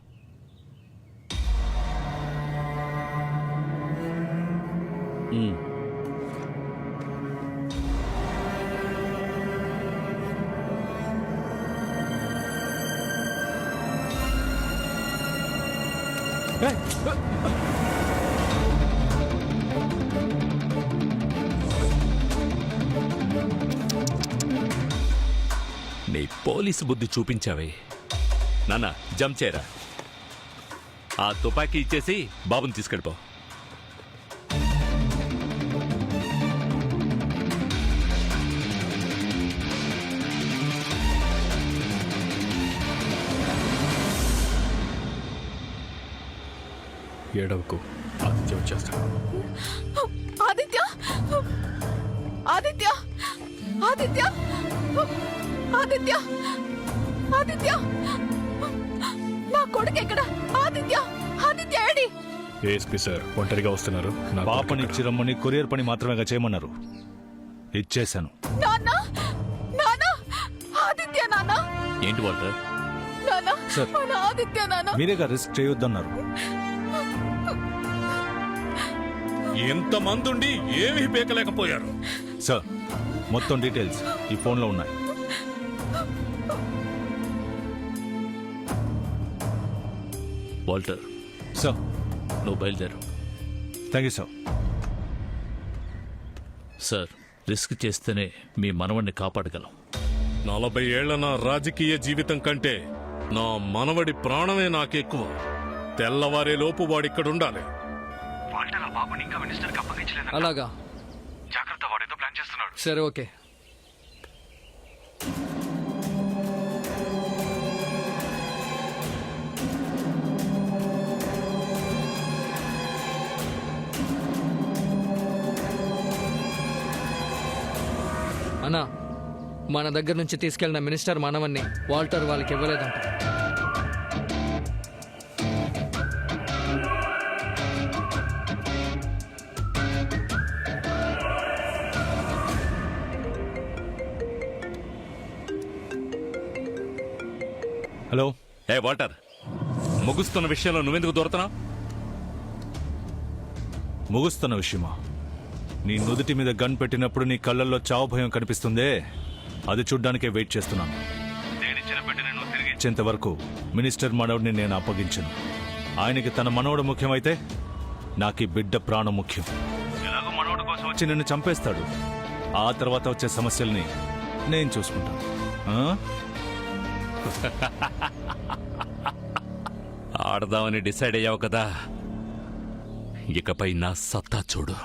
నీ పోలీసు బుద్ధి చూపించావే. నాన్న జంప్ చేయరా. ఆ తుపాకీ ఇచ్చేసి బాబుని తీసుకెళ్ళిపో. ఏడవకు, ఆదిత్య వచ్చేస్తాడు. ఆదిత్య ఆదిత్య ఆదిత్య ఆదిత్య ఆదిత్య నా కొడుకు ఎక్కడ? Aditya Aditya AD? ASP sir ఒంటరిగా వస్తున్నారు. పాపనిచ్చి రమ్మని కొరియర్ పని మాత్రమే చేయమన్నారు. ఇచ్చేశాను. నాన్న నాన్న ఆదిత్య నాన్న. ఏంటి వాల్టర్? నాన్న సార్. మన ఆదిత్య నాన్న. మీరేగా రిస్క్ చేయొద్దన్నారు. ఎంతమంది ఉండి ఏమీ పీకలేకపోయారు. సార్ మొత్తం డీటెయిల్స్ ఈ ఫోన్లో ఉన్నాయి. Walter sir. నువ్వు బయలుదేరు. Thank you sir. Sir risk చేస్తేనే మీ మనవణ్ణి కాపాడగలం. 40 ఏళ్ల నా రాజకీయ జీవితం కంటే నా మనవడి ప్రాణమే నాకెక్కువ. తెల్లవారే లోపు వాడిక్కడుండాలి. అలాగా, జాగ్రత్త, వాడేదో ప్లాన్ చేస్తున్నాడు. సరే ఓకే. అన్నా, మన దగ్గర నుంచి తీసుకెళ్లిన మినిస్టర్ మనవన్ని వాల్టర్ వాళ్ళకి ఇవ్వలేదంట. హలో. ఏ వాల్టర్, ముగుస్తున్న విషయంలో నువ్వెందుకు దూరతున్నావు? ముగుస్తున్న విషయమా? నీ నుదుటి మీద గన్ పెట్టినప్పుడు నీ కళ్ళల్లో చావు భయం కనిపిస్తుందే, అది చూడ్డానికే వెయిట్ చేస్తున్నాను. నేనిచ్చిన బిడ్డని నువ్వు తిరిగి ఇచ్చేంత వరకు మినిస్టర్ మనవడిని నేను అప్పగించను. ఆయనకి తన మనవడు ముఖ్యమైతే నాకు ఈ బిడ్డ ప్రాణం ముఖ్యం. ఎలాగో మనవడు కోసం వచ్చి నిన్ను చంపేస్తాడు. ఆ తర్వాత వచ్చే సమస్యల్ని నేను చూసుకుంటాను. ఆడదామని డిసైడ్ అయ్యావు కదా, ఇకపై నా సత్తా చూడు.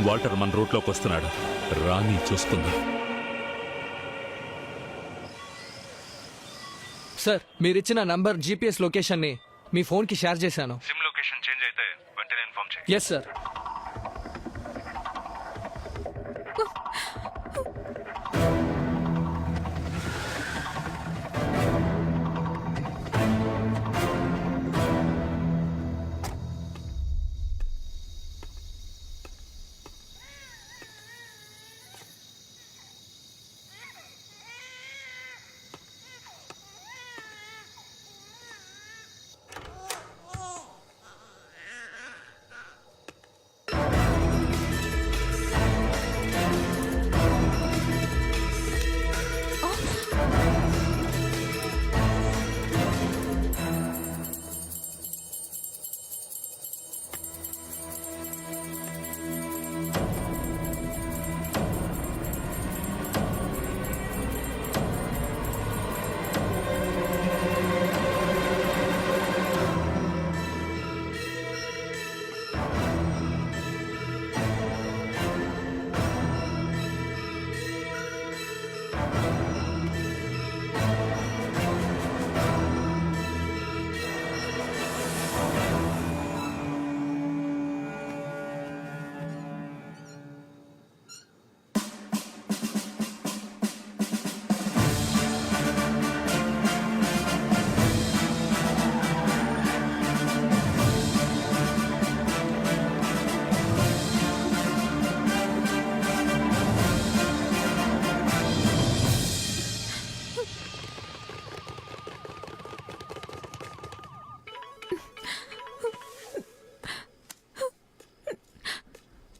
వాల్టర్ మన రూట్లోకి వస్తున్నాడు. రాని చూసుకుందాం. సార్, మీరిచ్చిన నంబర్ జీపీఎస్ లొకేషన్ ని మీ ఫోన్ కి షేర్ చేశాను. సిమ్ లొకేషన్ చేంజ్ అయితే వెంటనే ఇన్ఫార్మ్ చేయి. Yes sir.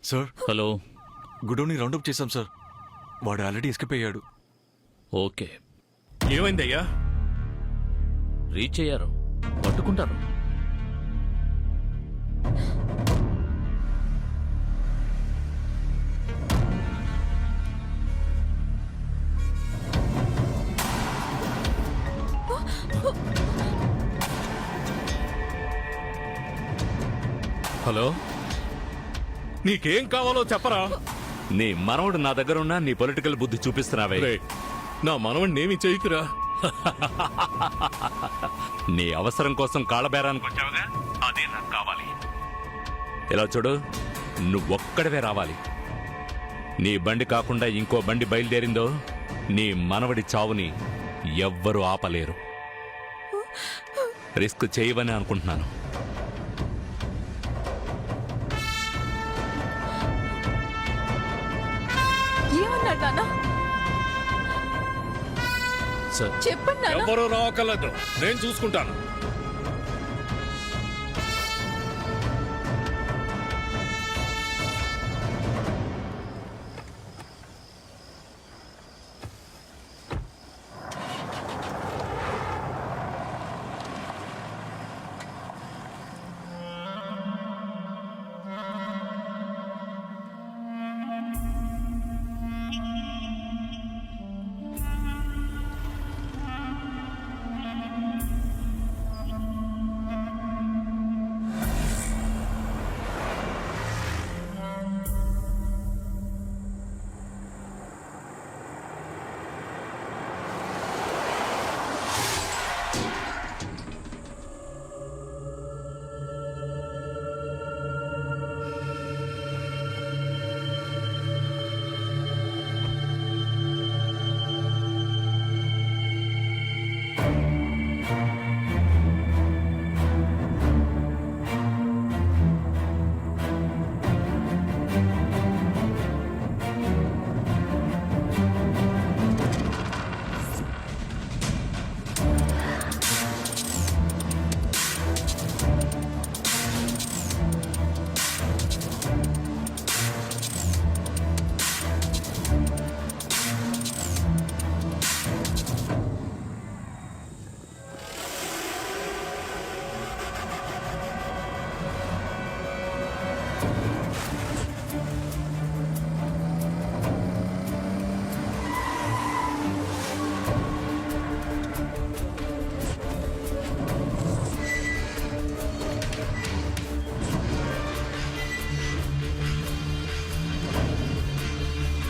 Sir hello. గుడౌని రౌండప్ చేశాం సార్. వాడు ఆల్రెడీ ఎస్కేప్ అయ్యాడు. ఓకే. ఏమైందయ్యా? రీచ్ అయ్యారు, పట్టుకుంటారు. హలో, నీకేం కావాలో చెప్పరా? నీ మనవడు నా దగ్గర ఉన్నా నీ పొలిటికల్ బుద్ధి చూపిస్తున్నావే. రేయ్, నా మనవణ్ణి ఏమి చేయకురా. నీ అవసరం కోసం కాళ్ళబేరానికి వచ్చావుగా, అదే నాకు కావాలి. ఇలా చూడు, నువ్వొక్కడవే రావాలి. నీ బండి కాకుండా ఇంకో బండి బయలుదేరిందో నీ మనవడి చావుని ఎవ్వరూ ఆపలేరు. రిస్క్ చేయవని అనుకుంటున్నాను. ఏమన్నాడు నాన్న? చెప్పండి నాన్న. ఎవరు రావక్కర్లేదు, నేను చూసుకుంటాను.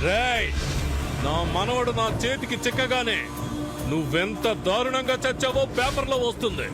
రేయ్, నా మనవడు నా చేతికి చిక్కగానే నువ్వెంత దారుణంగా చచ్చావో పేపర్లో వస్తుంది.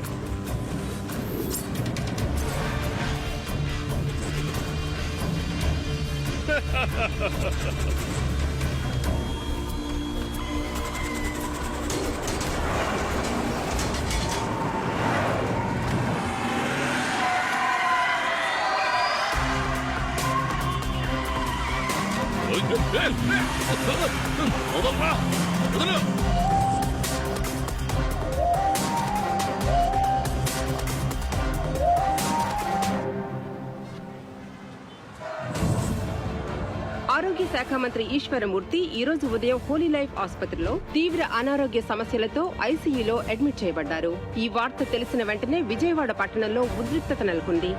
ఆరోగ్య శాఖ మంత్రి ఈశ్వరమూర్తి ఈ రోజు ఉదయం హోలీ లైఫ్ ఆసుపత్రిలో తీవ్ర అనారోగ్య సమస్యలతో ఐసీయూలో అడ్మిట్ చేయబడ్డారు. ఈ వార్త తెలిసిన వెంటనే విజయవాడ పట్టణంలో ఉద్రిక్తత నెలకొంది.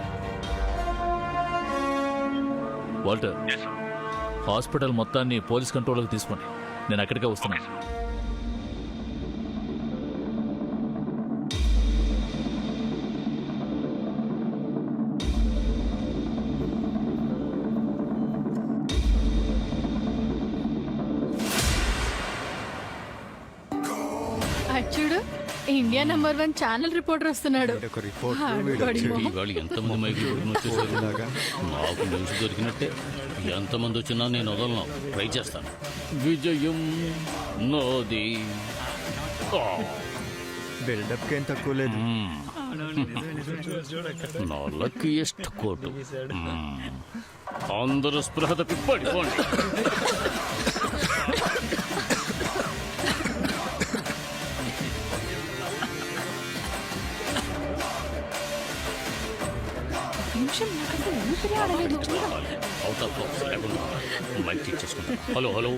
వాల్టర్, హాస్పిటల్ మొత్తాన్ని పోలీస్ కంట్రోల్కి తీసుకోండి. నేను అక్కడికే వస్తున్నాను. చూడు, ఇండియా నంబర్ 1 ఛానల్ రిపోర్టర్ వస్తున్నాడు. ఎంతమంది మైకులు నాకు న్యూస్ దొరికినట్టే. ఎంతమంది వచ్చినా నేను వదలను, ట్రై చేస్తాను. విజయం నోది. బిల్డప్ కేం తక్కువ లేదు. నా లక్కీయెస్ట్ కోటు. అందరూ స్పృహ తప్పి పడిపోండి. నిమిషం నాకంటే ఊపిరి ఆడలేదు. అవుట్ ఆఫ్ ఫోకస్ లేకుండా మైక్ చెక్ చేసుకుంటాం. హలో హలో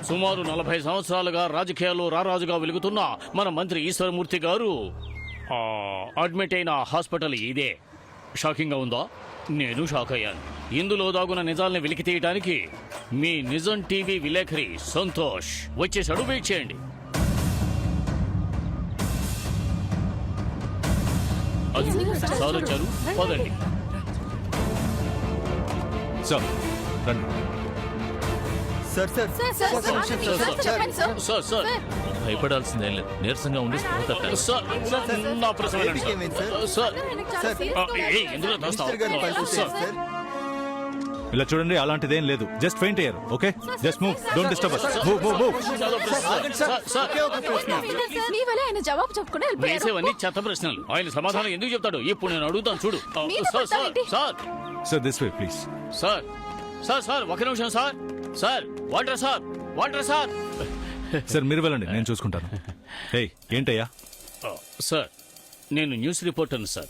సుమారు 40 సంవత్సరాలుగా రాజకీయాల్లో రారాజుగా వెలుగుతున్న మన మంత్రి ఈశ్వరమూర్తి గారు అడ్మిట్ అయిన హాస్పిటల్ ఇదే. షాకింగ్గా ఉందా? నేను షాక్ అయ్యాను. ఇందులో దాగున్న నిజాల్ని వెలికి తీయడానికి మీ నిజం టీవీ విలేకరి సంతోష్ వచ్చేసాడు. వెయిట్ చేయండి. అది సార్ వచ్చారు, పదండి. సార్ రండి. సార్ సార్ సార్ సార్ భయపడాల్సిందేం లేదు, నీరసంగా ఉండి సార్ నా ప్రశ్న వినండి సార్. సార్ ఎందులో మినిస్టర్ గారి పరిస్థితి సార్ ఏంటి, సార్? ఇలా చూడండి, అలాంటిదేం లేదు. జస్ట్ ఫెయింట్ అయ్యారు. Okay, just move, don't disturb us. Move move move. నీ వల్ల ఆయన జవాబు చెప్పుకుని వేసేవన్నీ చెత్త ప్రశ్నలు. ఆయన సమాధానం ఎందుకు చెప్తాడు? ఇప్పుడు నేను అడుగుతాను చూడు. Sir sir sir sir this way please. Sir sir sir ఒక నిమిషం sir. Sir water sir, water sir. Sir మీరు వెళ్ళండి, నేను చూసుకుంటాను. హే ఏంటయ్యా? సార్ నేను న్యూస్ రిపోర్టర్ని సార్.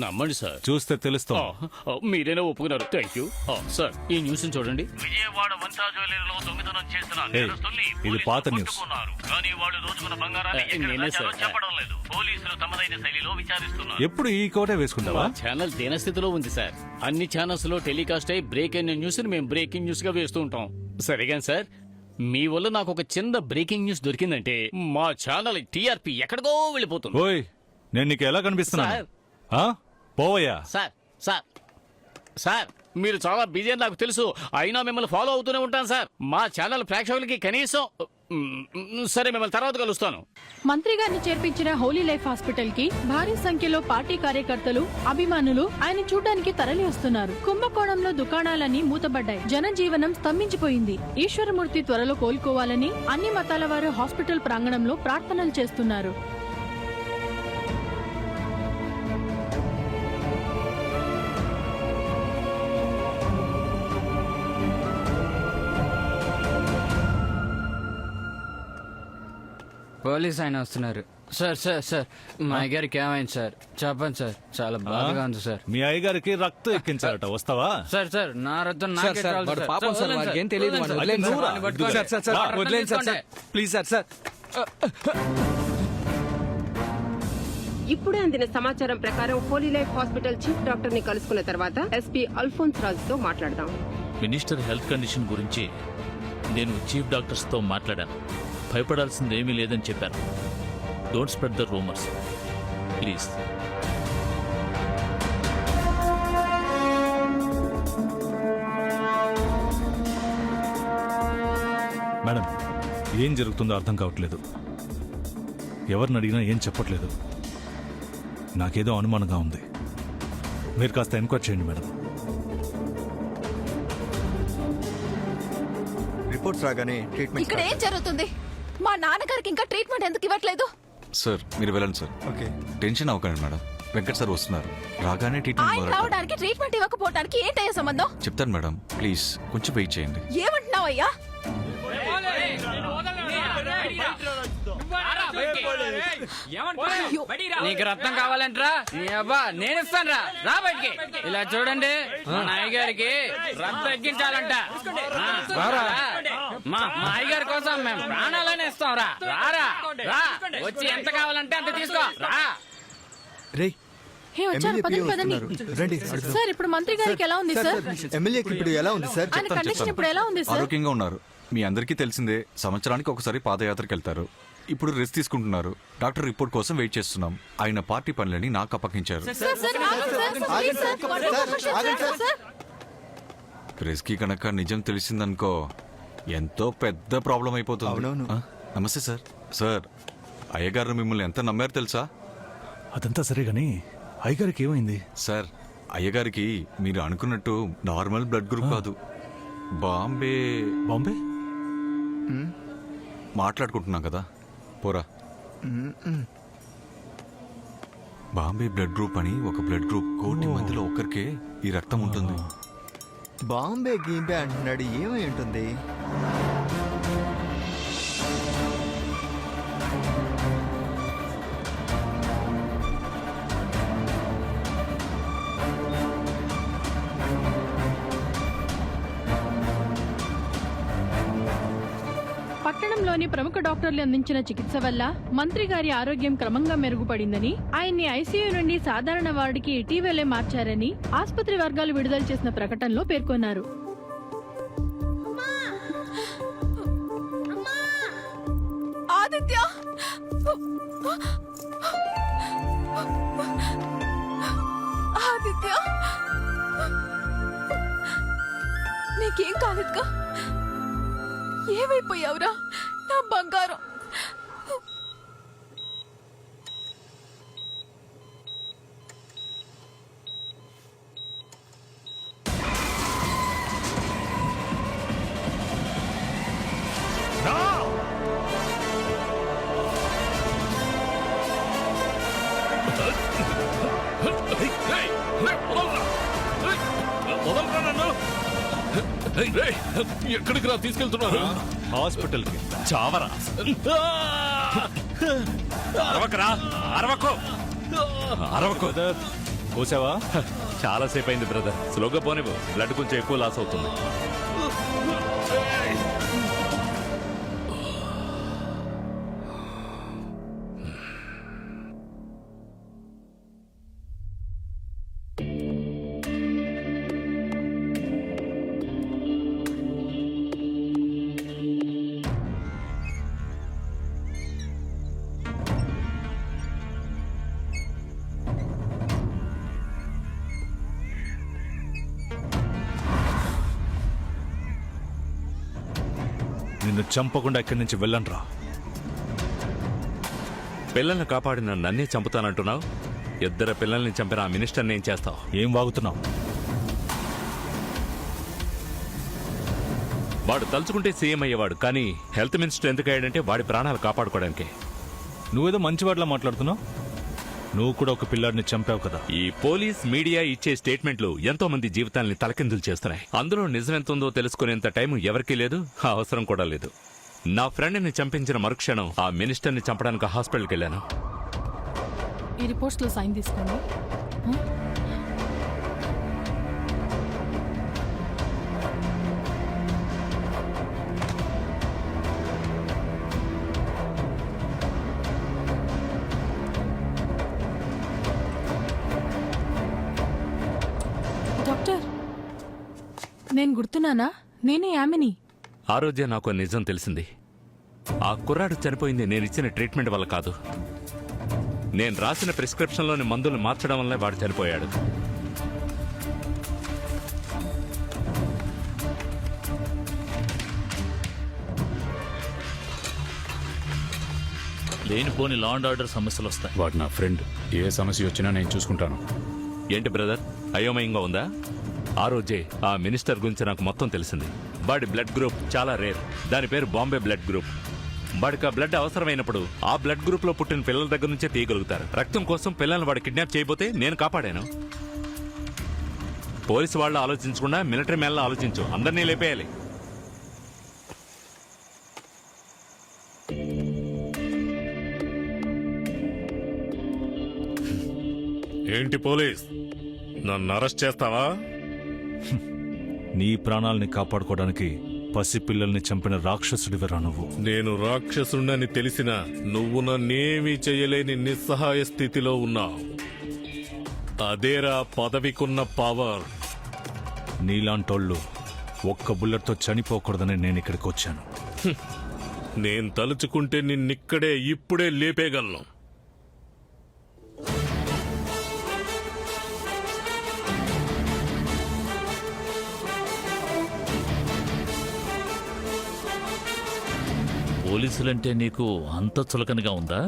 నమ్మండి సార్, చూస్తే తెలుస్తాం. మీరేనా ఒప్పుకున్నారు. Thank you sir. ఈ న్యూస్ చూడండి. విజయవాడ వంతా జ్యువెలరీలో దొంగతనం చేసిన నేరస్తుల్ని ఇది పాత న్యూస్. పట్టుకున్నారు. కానీ వాళ్ళు దోచుకున్న బంగారాన్ని ఎక్కడ దాచారో చెప్పడం లేదు. పోలీసులు తమదైన శైలిలో విచారిస్తున్నారు. ఎప్పుడు ఈ కోటే వేసుకుంటావా? ఛానల్ దీనస్థితిలో ఉంది సార్. అన్ని ఛానల్స్ లో టెలికాస్ట్ అయ్యి బ్రేక్ అయిన న్యూస్ ని మేము బ్రేకింగ్ న్యూస్ గా వేస్తూ ఉంటాం. సరేగా సార్, మీ వల్ల నాకు ఒక చిన్న బ్రేకింగ్ న్యూస్ దొరికిందంటే మా ఛానల్ టీఆర్పీ ఎక్కడికో వెళ్ళిపోతుంది. ఓయ్, నేను నీకు ఎలా కనిపిస్తున్నాను? పోవయ్యా. సార్ సార్ సార్ మీరు చాలా బిజీ అని నాకు తెలుసు. అయినా మిమ్మల్ని ఫాలో అవుతూనే ఉంటాను సార్. మా ఛానల్ ప్రేక్షకులకి కనీసం సరే, మిమ్మల్ని తర్వాత కలుస్తాను. మంత్రి గారిని చేర్పించిన హోలీ లైఫ్ హాస్పిటల్ కి భారీ సంఖ్యలో పార్టీ కార్యకర్తలు, అభిమానులు ఆయన చూడ్డానికి తరలి వస్తున్నారు. కుంభకోణంలో దుకాణాలన్నీ మూతబడ్డాయి. జనజీవనం స్తంభించిపోయింది. ఈశ్వరమూర్తి త్వరలో కోలుకోవాలని అన్ని మతాల వారు హాస్పిటల్ ప్రాంగణంలో ప్రార్థనలు చేస్తున్నారు. పోలీస్ ఆయన వస్తున్నారు. సార్ సార్ సార్ మా అయ్యగారికి ఏమైంది సార్? చెప్పండి సార్, చాలా బాధగా ఉంది సార్. మీ అయ్యగారికి రక్తం ఎక్కించారట, వస్తావా? సార్ సార్ నా రక్తం సార్, నాకే సార్, కావాలి వాడు సార్. పాపం సార్, వదలండి వాడికి ఏం సార్, తెలియదు, వదలండి వాడిని సార్. వదిలేయండి సార్, వాడిని పట్టుకోండి. సార్, సార్, సార్, ఆ, రక్తం వదిలేయండి సార్, తీసుకోండి. Please sir, sir. ఇప్పుడే అందిన సమాచారం ప్రకారం Holi life hospital chief doctor ని కలుసుకున్న తర్వాత ఎస్పీ అల్ఫోన్స్ రాజుతో మాట్లాడదాం. మినిస్టర్ హెల్త్ కండిషన్ గురించి నేను చీఫ్ డాక్టర్స్తో మాట్లాడాను. భయపడాల్సింది ఏమీ లేదని చెప్పాను. Don't spread the rumours please. Madam, ఏం జరుగుతుందో అర్థం కావట్లేదు. ఎవరిని అడిగినా ఏం చెప్పట్లేదు. నాకేదో అనుమానంగా ఉంది. మీరు కాస్త ఎంక్వైరీ చేయండి మేడం. రిపోర్ట్స్ రాగానే ట్రీట్మెంట్ ఇక్కడ ఏం జరుగుతుంది? మా నాన్నగారికి ఇంకా ట్రీట్మెంట్ ఎందుకు ఇవ్వట్లేదు? సార్ మీరు వెళ్ళండి సార్. ఓకే, టెన్షన్ అవ్వకండి మేడం. వెంకట్ సార్ వస్తున్నారు. రాగానే ట్రీట్మెంట్ ఆయన మొదలు రావడానికి ట్రీట్మెంట్ ఇవ్వకపోవడానికి ఏంటయ్యా సంబంధం? చెప్తాను మేడం, ప్లీజ్ కొంచెం వెయిట్ చేయండి. ఏమంటున్నావయ్యా? నీకు రక్తం కావాలంటరా? నీ అబ్బా నేను ఇస్తాను రా. రా బయటికి. ఇలా చూడండి, మా అయ్యగారికి రక్తం ఎక్కించాలంట. మా అయ్యగారి కోసం మేము ప్రాణాలనే ఇస్తాం. రా రారా రా, వచ్చి ఎంత కావాలంటే అంత తీసుకో. రా రేయ్, హే, వచ్చారు, ఎమ్మెల్యే పదండి పిఏ పదండి. వస్తున్నారు. రండి, అడుగుదాం. సార్ ఇప్పుడు మంత్రి గారికి ఎలా ఉంది సార్? ఎమ్మెల్యేకి ఇప్పుడు ఎలా ఉంది సార్? ఆయన కండిషన్ ఇప్పుడు ఎలా ఉంది సార్? ఆరోగ్యంగా ఉన్నారు. మీ అందరికీ తెలిసిందే, సంవత్సరానికి ఒకసారి పాదయాత్రకు వెళ్తారు. ఇప్పుడు రెస్ట్ తీసుకుంటున్నారు. డాక్టర్ రిపోర్ట్ కోసం వెయిట్ చేస్తున్నాం. ఆయన పార్టీ పనులని నాకు అప్పగించారు. సార్, సార్, ఆగండి sir, please sir, one more question, sir. Press కి కనుక నిజం తెలిసిందనుకో ఎంతో పెద్ద ప్రాబ్లం అయిపోతుంది. అవునవును. ఆ, నమస్తే సార్. సార్, అయ్యగారు మిమ్మల్ని ఎంత నమ్మారు తెలుసా? అదంతా సరే గాని అయ్యగారికి ఏమైంది? సార్, అయ్యగారికి మీరు అనుకున్నట్టు నార్మల్ బ్లడ్ గ్రూప్ కాదు. బాంబే బాంబే మాట్లాడుకుంటున్నాం కదా, పోరా. బాంబే బ్లడ్ గ్రూప్ అని ఒక బ్లడ్ గ్రూప్. 1 కోటి మందిలో ఒక్కరికే ఈ రక్తం ఉంటుంది. బాంబే గీంబే అంటున్నాడు, ఏమై ఉంటుంది? దేశంలోని ప్రముఖ డాక్టర్లు అందించిన చికిత్స వల్ల మంత్రి గారి ఆరోగ్యం క్రమంగా మెరుగుపడిందని, ఆయన్ని ఐసీయూ నుండి సాధారణ వార్డుకి ఇటీవలే మార్చారని ఆసుపత్రి వర్గాలు విడుదల చేసిన ప్రకటనలో పేర్కొన్నారు. ఆదిత్య, ఆదిత్య, నీకేం కాలేదుగా? ఏమైపోయావురా నా బంగారం? ఎక్కడికి రా తీసుకెళ్తున్నారు? హాస్పిటల్కి. చావరా, అరవకరా, అరవకు, అరవకు. కోసావా? చాలాసేపు అయింది బ్రదర్, స్లోగా పోనివ్వు, బ్లడ్ కొంచెం ఎక్కువ లాస్ అవుతుంది. నిన్ను చంపకుండా ఇక్కడి నుంచి వెళ్ళండ్రా. పిల్లల్ని కాపాడిన నన్నే చంపుతానంటున్నావు. ఇద్దరు పిల్లల్ని చంపిన ఆ మినిస్టర్ని ఏం చేస్తావు? ఏం వాగుతున్నావు? వాడు తలుచుకుంటే సీఎం అయ్యేవాడు, కానీ హెల్త్ మినిస్టర్ ఎందుకు అయ్యాడంటే వాడి ప్రాణాలు కాపాడుకోవడానికి. నువ్వేదో మంచివాడిలా మాట్లాడుతున్నావు. నువ్వు కూడా ఒక పిల్లాడిని చంపావు కదా. ఈ పోలీస్ మీడియా ఇచ్చే స్టేట్మెంట్లు ఎంతో మంది జీవితాల్ని తలకిందులు చేస్తున్నాయి. అందులో నిజమెంతుందో తెలుసుకునేంత టైం ఎవరికీ లేదు, అవసరం కూడా లేదు. నా ఫ్రెండ్ని చంపించిన మరుక్షణం ఆ మినిస్టర్ని చంపడానికి హాస్పిటల్కి వెళ్ళాను. ఈ రిపోర్ట్స్ లో సైన్ తీసుకోండి. డాక్టర్, నేను గుర్తున్నానా? నేనే యామిని. ఆ రోజే నాకు నిజం తెలిసింది. ఆ కుర్రాడు చనిపోయింది నేనిచ్చిన ట్రీట్మెంట్ వల్ల కాదు. నేను రాసిన ప్రిస్క్రిప్షన్లోని మందులు మార్చడం వల్లే వాడు చనిపోయాడు. లేనిపోని లా అండ్ ఆర్డర్ సమస్యలు వస్తాయి. వాడు నా ఫ్రెండ్, ఏ సమస్య వచ్చినా నేను చూసుకుంటాను. ఏంటి బ్రదర్, అయోమయంగా ఉందా? ఆ రోజే ఆ మినిస్టర్ గురించి నాకు మొత్తం తెలిసింది. వాడి బ్లడ్ గ్రూప్ చాలా రేర్. దాని పేరు బాంబే బ్లడ్ గ్రూప్. వాడికి ఆ బ్లడ్ అవసరమైనప్పుడు ఆ బ్లడ్ గ్రూప్ లో పుట్టిన పిల్లల దగ్గర నుంచే తీయగలుగుతారు. రక్తం కోసం పిల్లల్ని వాడు కిడ్నాప్ చేయబోతే నేను కాపాడాను. పోలీసు వాళ్ళు ఆలోచించకుండా మిలిటరీ మ్యాన్లో ఆలోచించు, అందరినీ లేపేయాలి. ఏంటి పోలీస్, నన్ను అరెస్ట్ చేస్తావా? నీ ప్రాణాలని కాపాడుకోవడానికి పసిపిల్లల్ని చంపిన రాక్షసుడివరా నువ్వు. నేను రాక్షసుడని తెలిసినా నువ్వు నన్నేమీ చేయలేని నిస్సహాయ స్థితిలో ఉన్నావు. అదేరా పదవికున్న పవర్. నీలాంటోళ్ళు ఒక్క బుల్లెట్తో చనిపోకూడదని నేను ఇక్కడికి వచ్చాను. నేను తలుచుకుంటే నిన్నిక్కడే ఇప్పుడే లేపేయగలను. పోలీసులంటే నీకు అంత చులకనగా ఉందా?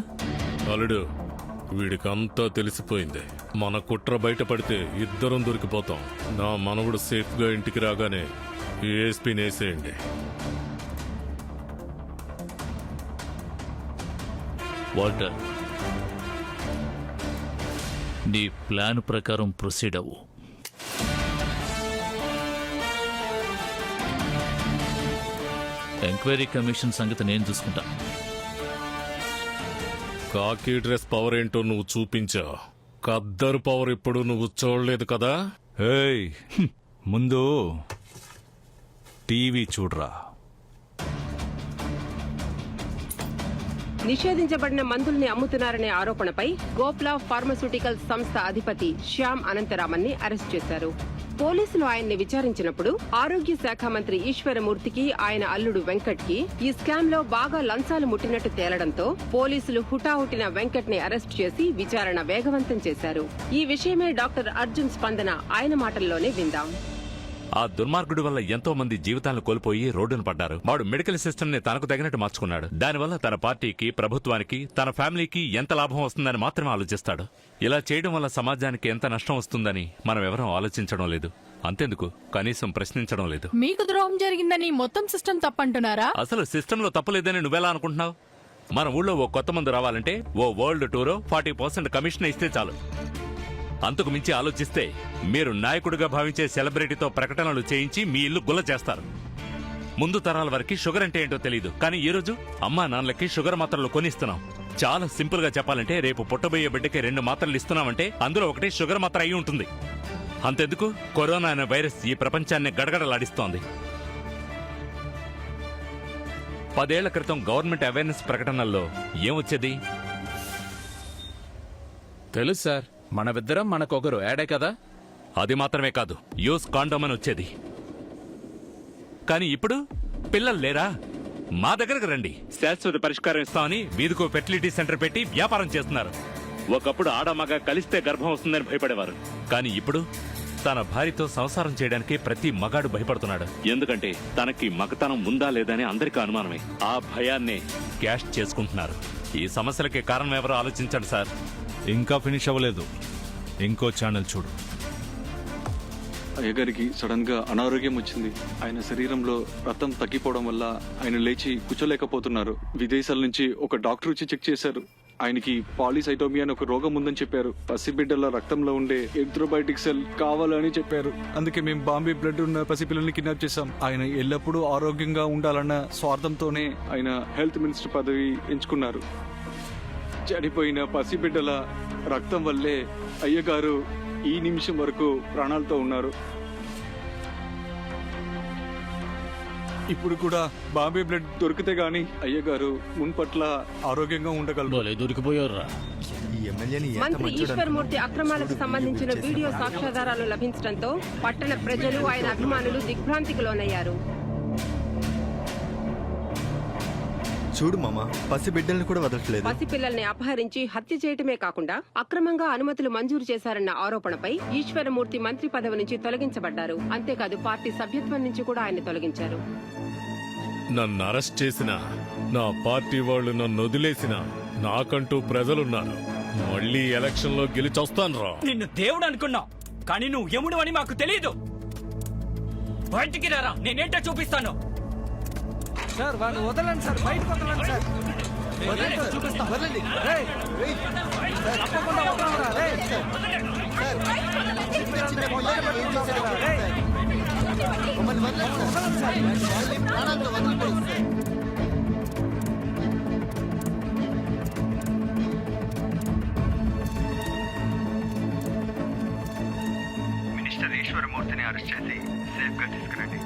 అల్లుడు, వీడికి అంతా తెలిసిపోయింది. మన కుట్ర బయటపడితే ఇద్దరం దొరికిపోతాం. నా మనవుడు సేఫ్ గా ఇంటికి రాగానే ఏఎస్పీని వేసేయండి. వాల్టర్, నీ ప్లాన్ ప్రకారం ప్రొసీడ్ అవ్వు. ఎంక్వైరీ కమిషన్ సంగతి నేను చూసుకుంటా. కాకి డ్రెస్ పవర్ ఏంటో నువ్వు చూపించా. ఖద్దరు పవర్ ఇప్పుడు నువ్వు చూడలేదు కదా. ఏయ్, ముందు టీవీ చూడరా. నిషేధించబడిన మందుల్ని అమ్ముతున్నారనే ఆరోపణపై గోప్లా ఫార్మస్యూటికల్స్ సంస్థ అధిపతి శ్యామ్ అనంతరామన్ ని అరెస్ట్ చేశారు. పోలీసులు ఆయన్ని విచారించినప్పుడు ఆరోగ్య శాఖ మంత్రి ఈశ్వరమూర్తికి ఆయన అల్లుడు వెంకట్ కి ఈ స్కామ్ లో బాగా లంచాలు ముట్టినట్టు తేలడంతో పోలీసులు హుటాహుటిన వెంకట్ ని అరెస్ట్ చేసి విచారణ వేగవంతం చేశారు. ఈ విషయమే డాక్టర్ అర్జున్ స్పందన ఆయన మాటల్లోనే విందాం. ఆ దుర్మార్గుడి వల్ల ఎంతో మంది జీవితాలను కోల్పోయి రోడ్డున పడ్డారు. వాడు మెడికల్ సిస్టమ్ ని తనకు తగినట్టు మార్చుకున్నాడు. దానివల్ల తన పార్టీకి, ప్రభుత్వానికి, తన ఫ్యామిలీకి ఎంత లాభం వస్తుందని మాత్రమే ఆలోచిస్తాడు. ఇలా చేయడం వల్ల సమాజానికి ఎంత నష్టం వస్తుందని మనం ఎవరూ ఆలోచించడం లేదు. అంతెందుకు, కనీసం ప్రశ్నించడం లేదు. మీకు ద్రోహం జరిగిందని మొత్తం సిస్టమ్ తప్పంటున్నారా? అసలు సిస్టమ్ లో తప్పులేదని నువ్వెలా అనుకుంటున్నావు? మన ఊళ్ళో ఓ కొత్త మందు రావాలంటే ఓ వరల్డ్ టూరో 40% కమిషన్ ఇస్తే చాలు. అంతకు మించి ఆలోచిస్తే మీరు నాయకుడిగా భావించే సెలబ్రిటీతో ప్రకటనలు చేయించి మీ ఇల్లు గుల్ల చేస్తారు. ముందు తరాల వరకు షుగర్ అంటే ఏంటో తెలియదు, కానీ ఈ రోజు అమ్మా నాన్నలకి షుగర్ మాత్రలు కొనిస్తున్నాం. చాలా సింపుల్ గా చెప్పాలంటే రేపు పుట్టబోయే బిడ్డకి 2 మాత్రలు ఇస్తున్నామంటే అందులో ఒకటి షుగర్ మాత్ర అయి ఉంటుంది. అంతెందుకు, కరోనా అనే వైరస్ ఈ ప్రపంచాన్ని గడగడలాడిస్తోంది. 10 ఏళ్ల క్రితం గవర్నమెంట్ అవేర్నెస్ ప్రకటనల్లో ఏమొచ్చేది? తెలుసు సార్, మనమిద్దరం మనకొకరు యాడే కదా. అది మాత్రమే కాదు, యూస్ కాండోమ్ అని వచ్చేది. కానీ ఇప్పుడు పిల్లలు లేరా? మా దగ్గరకు రండి, శాశ్వత పరిష్కారం ఇస్తామని వీధికో ఫెర్టిలిటీ సెంటర్ పెట్టి వ్యాపారం చేస్తున్నారు. ఒకప్పుడు ఆడమగ కలిస్తే గర్భం వస్తుందని భయపడేవారు, కానీ ఇప్పుడు తన భార్యతో సంసారం చేయడానికి ప్రతి మగాడు భయపడుతున్నాడు. ఎందుకంటే తనకి మగతనం ఉందా లేదని అందరికీ అనుమానమే. ఆ భయాన్నే క్యాష్ చేసుకుంటున్నారు. ఈ సమస్యలకి కారణం ఎవరో ఆలోచించండి సార్. ఇంకా ఫినిష్ అవ్వలేదు, ఇంకో ఛానల్ చూడు. అయ్యగారికి సడన్ గా అనారోగ్యం వచ్చింది. ఆయన శరీరంలో రక్తం తగ్గిపోవడం వల్ల ఆయన లేచి కూర్చోలేకపోతున్నారు. విదేశాల నుంచి ఒక డాక్టర్ వచ్చి చెక్ చేశారు. ఆయనకి పాలిసైటోమియా అని ఒక రోగం ఉందని చెప్పారు. పసిబిడ్డల రక్తంలో ఉండే ఎరిథ్రోబైటిక్ సెల్ కావాలని చెప్పారు. అందుకే మేము బాంబే బ్లడ్ ఉన్న పసిపిల్లల్ని కిడ్నాప్ చేశాం. ఆయన ఎల్లప్పుడూ ఆరోగ్యంగా ఉండాలన్న స్వార్థంతోనే ఆయన హెల్త్ మినిస్టర్ పదవి ఎంచుకున్నారు. చనిపోయిన పసిబిడ్డల రక్తం వల్లే అయ్యగారు ఈ నిమిషం వరకు ప్రాణాలతో ఉన్నారు. ఇప్పుడు కూడా బాంబే బ్లడ్ దొరికితే గానీ అయ్యగారు మున్పట్ల ఆరోగ్యంగా ఉండగలరు. దొరికిపోయారా? మంత్రి ఈశ్వరమూర్తి అక్రమాలకు సంబంధించిన వీడియో సాక్ష్యాధారాలు లభించడంతో పట్టణ ప్రజలు, ఆయన అభిమానులు దిగ్భ్రాంతికి లోనయ్యారు. చూడు మామ, పసిబిడ్డల్ని కూడా వదలట్లేదు. పసిపిల్లల్ని అపహరించి హత్య చేయటమే కాకుండా అక్రమంగా అనుమతులు మంజూరు చేశారన్న ఆరోపణపై ఈశ్వరమూర్తి మంత్రి పదవి నుంచి తొలగించబడ్డారు. అంతేకాదు పార్టీ సభ్యత్వం నుంచి కూడా ఆయన తొలగించారు. నన్ను అరెస్ట్ చేసిన, నా పార్టీ వాళ్ళు నన్ను వదిలేసిన, నాకంటూ ప్రజలున్నారు. మళ్ళీ ఎలక్షన్ లో గెలిచొస్తాను రా. నిన్ను దేవుడు అనుకున్నావు, కానీ నువ్వు యముడు అని మాకు తెలియదు. బయటికి రారా, నేనేంటో చూపిస్తాను. సార్ వాళ్ళు వదలండి సార్, బయటకు వదలండి సార్. చూపిస్తాం, వదలండి. తప్పకుండా వదలరా, మినిస్టర్ ఈశ్వరమూర్తిని అరెస్ట్ చేసి సేఫ్ గా తీసుకురండి.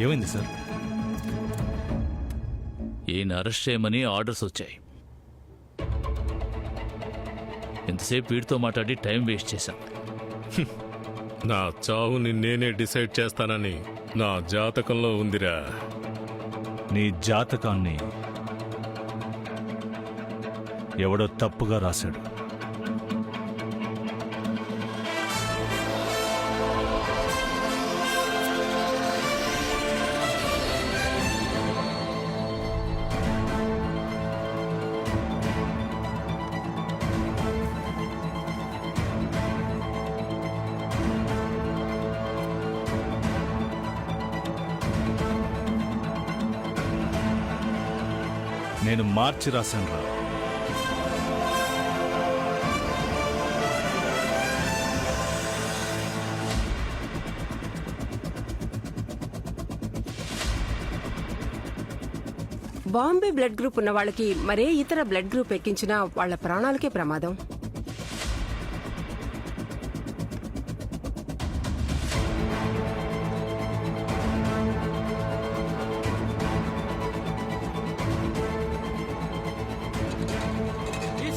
ఏమైంది సార్? ఈయన అరెస్ట్ చేయమని ఆర్డర్స్ వచ్చాయి. ఎంతసేపు వీడితో మాట్లాడి టైం వేస్ట్ చేశాం. నా చావుని నేనే డిసైడ్ చేస్తానని నా జాతకంలో ఉందిరా. నీ జాతకాన్ని ఎవడో తప్పుగా రాశాడు. నేను మార్చి రాశాను రా. బాంబే బ్లడ్ గ్రూప్ ఉన్న వాళ్ళకి మరే ఇతర బ్లడ్ గ్రూప్ ఎక్కించినా వాళ్ళ ప్రాణాలకే ప్రమాదం.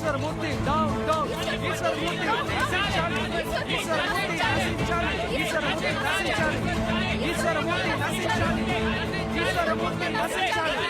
ఈశ్వరమూర్తి డౌన్ డౌన్ ఈశ్వరమూర్తి నశించాలి ఈశ్వరమూర్తి నశించాలి ఈశ్వరమూర్తి నశించాలి ఈశ్వరమూర్తి నశించాలి ఈశ్వరమూర్తి నశించాలి.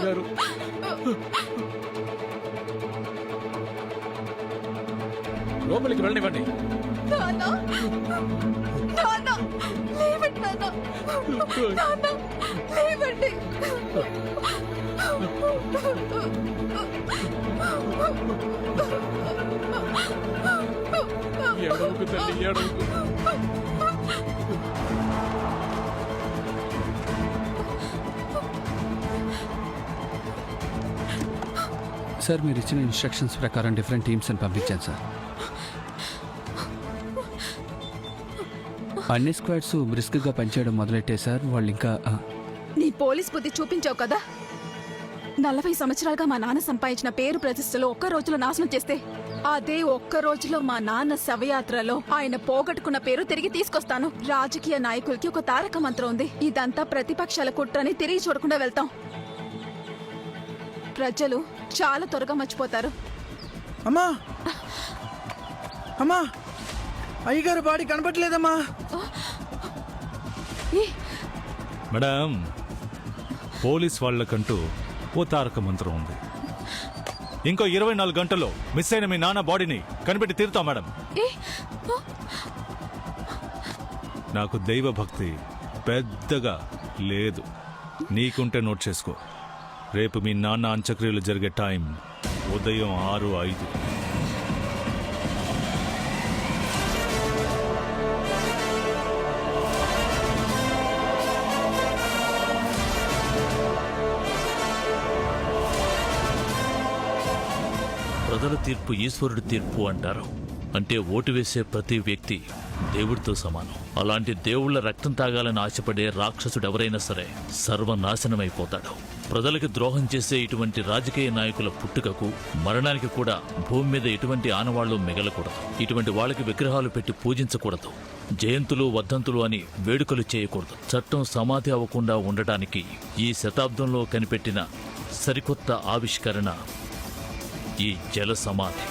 గారు లోపలికి వెళ్ళనివ్వండి. ఏడవకు తల్లి, ఏడవకు. సార్ మీరు ఇచ్చిన ఇన్స్ట్రక్షన్స్ ప్రకారం డిఫరెంట్ టీమ్స్ అని పంపించాను సార్. అన్ని స్క్వాడ్స్ బ్రిస్క్గా పనిచేయడం మొదలెట్టే సార్. వాళ్ళు ఇంకా నీ పోలీస్ బుద్ధి చూపించావు కదా. 40 సంవత్సరాలుగా మా నాన్న సంపాదించిన పేరు ప్రతిష్టలు ఒక్క రోజులో నాశనం చేస్తే, అదే ఒక్క రోజులో మా నాన్న శవయాత్రలో ఆయన పోగొట్టుకున్న పేరు తిరిగి తీసుకొస్తాను. రాజకీయ నాయకులకి ఒక తారక మంత్రం ఉంది. ఇదంతా ప్రతిపక్షాల కుట్రని తిరిగి చూడకుండా వెళ్తాం. ప్రజలు చాలా త్వరగా మర్చిపోతారు. అమ్మా అమ్మా, అయ్యగారు బాడీ కనపట్లేదమ్మా. మేడం, పోలీస్ వాళ్ళకంటూ ఓ తారక మంత్రం ఉంది. ఇంకో 24 గంటల్లో మిస్ అయిన మీ నాన్న బాడీని కనిపెట్టి తీరుతాం మేడం. నాకు దైవ భక్తి పెద్దగా లేదు, నీకుంటే నోట్ చేసుకో. రేపు మీ నాన్న అంత్యక్రియలు జరిగే టైం ఉదయం 6:05. ప్రజల తీర్పు ఈశ్వరుడి తీర్పు అంటారు. అంటే ఓటు వేసే ప్రతి వ్యక్తి దేవుడితో సమానం. అలాంటి దేవుళ్ల రక్తం తాగాలని ఆశపడే రాక్షసుడు ఎవరైనా సరే సర్వనాశనమైపోతాడు. ప్రజలకు ద్రోహం చేసే ఇటువంటి రాజకీయ నాయకుల పుట్టుకకు మరణానికి కూడా భూమి మీద ఎటువంటి ఆనవాళ్లు మిగలకూడదు. ఇటువంటి వాళ్ళకి విగ్రహాలు పెట్టి పూజించకూడదు. జయంతులు వర్ధంతులు అని వేడుకలు చేయకూడదు. చట్టం సమాధి అవ్వకుండా ఉండటానికి ఈ శతాబ్దంలో కనిపెట్టిన సరికొత్త ఆవిష్కరణ ఈ జల సమాధి.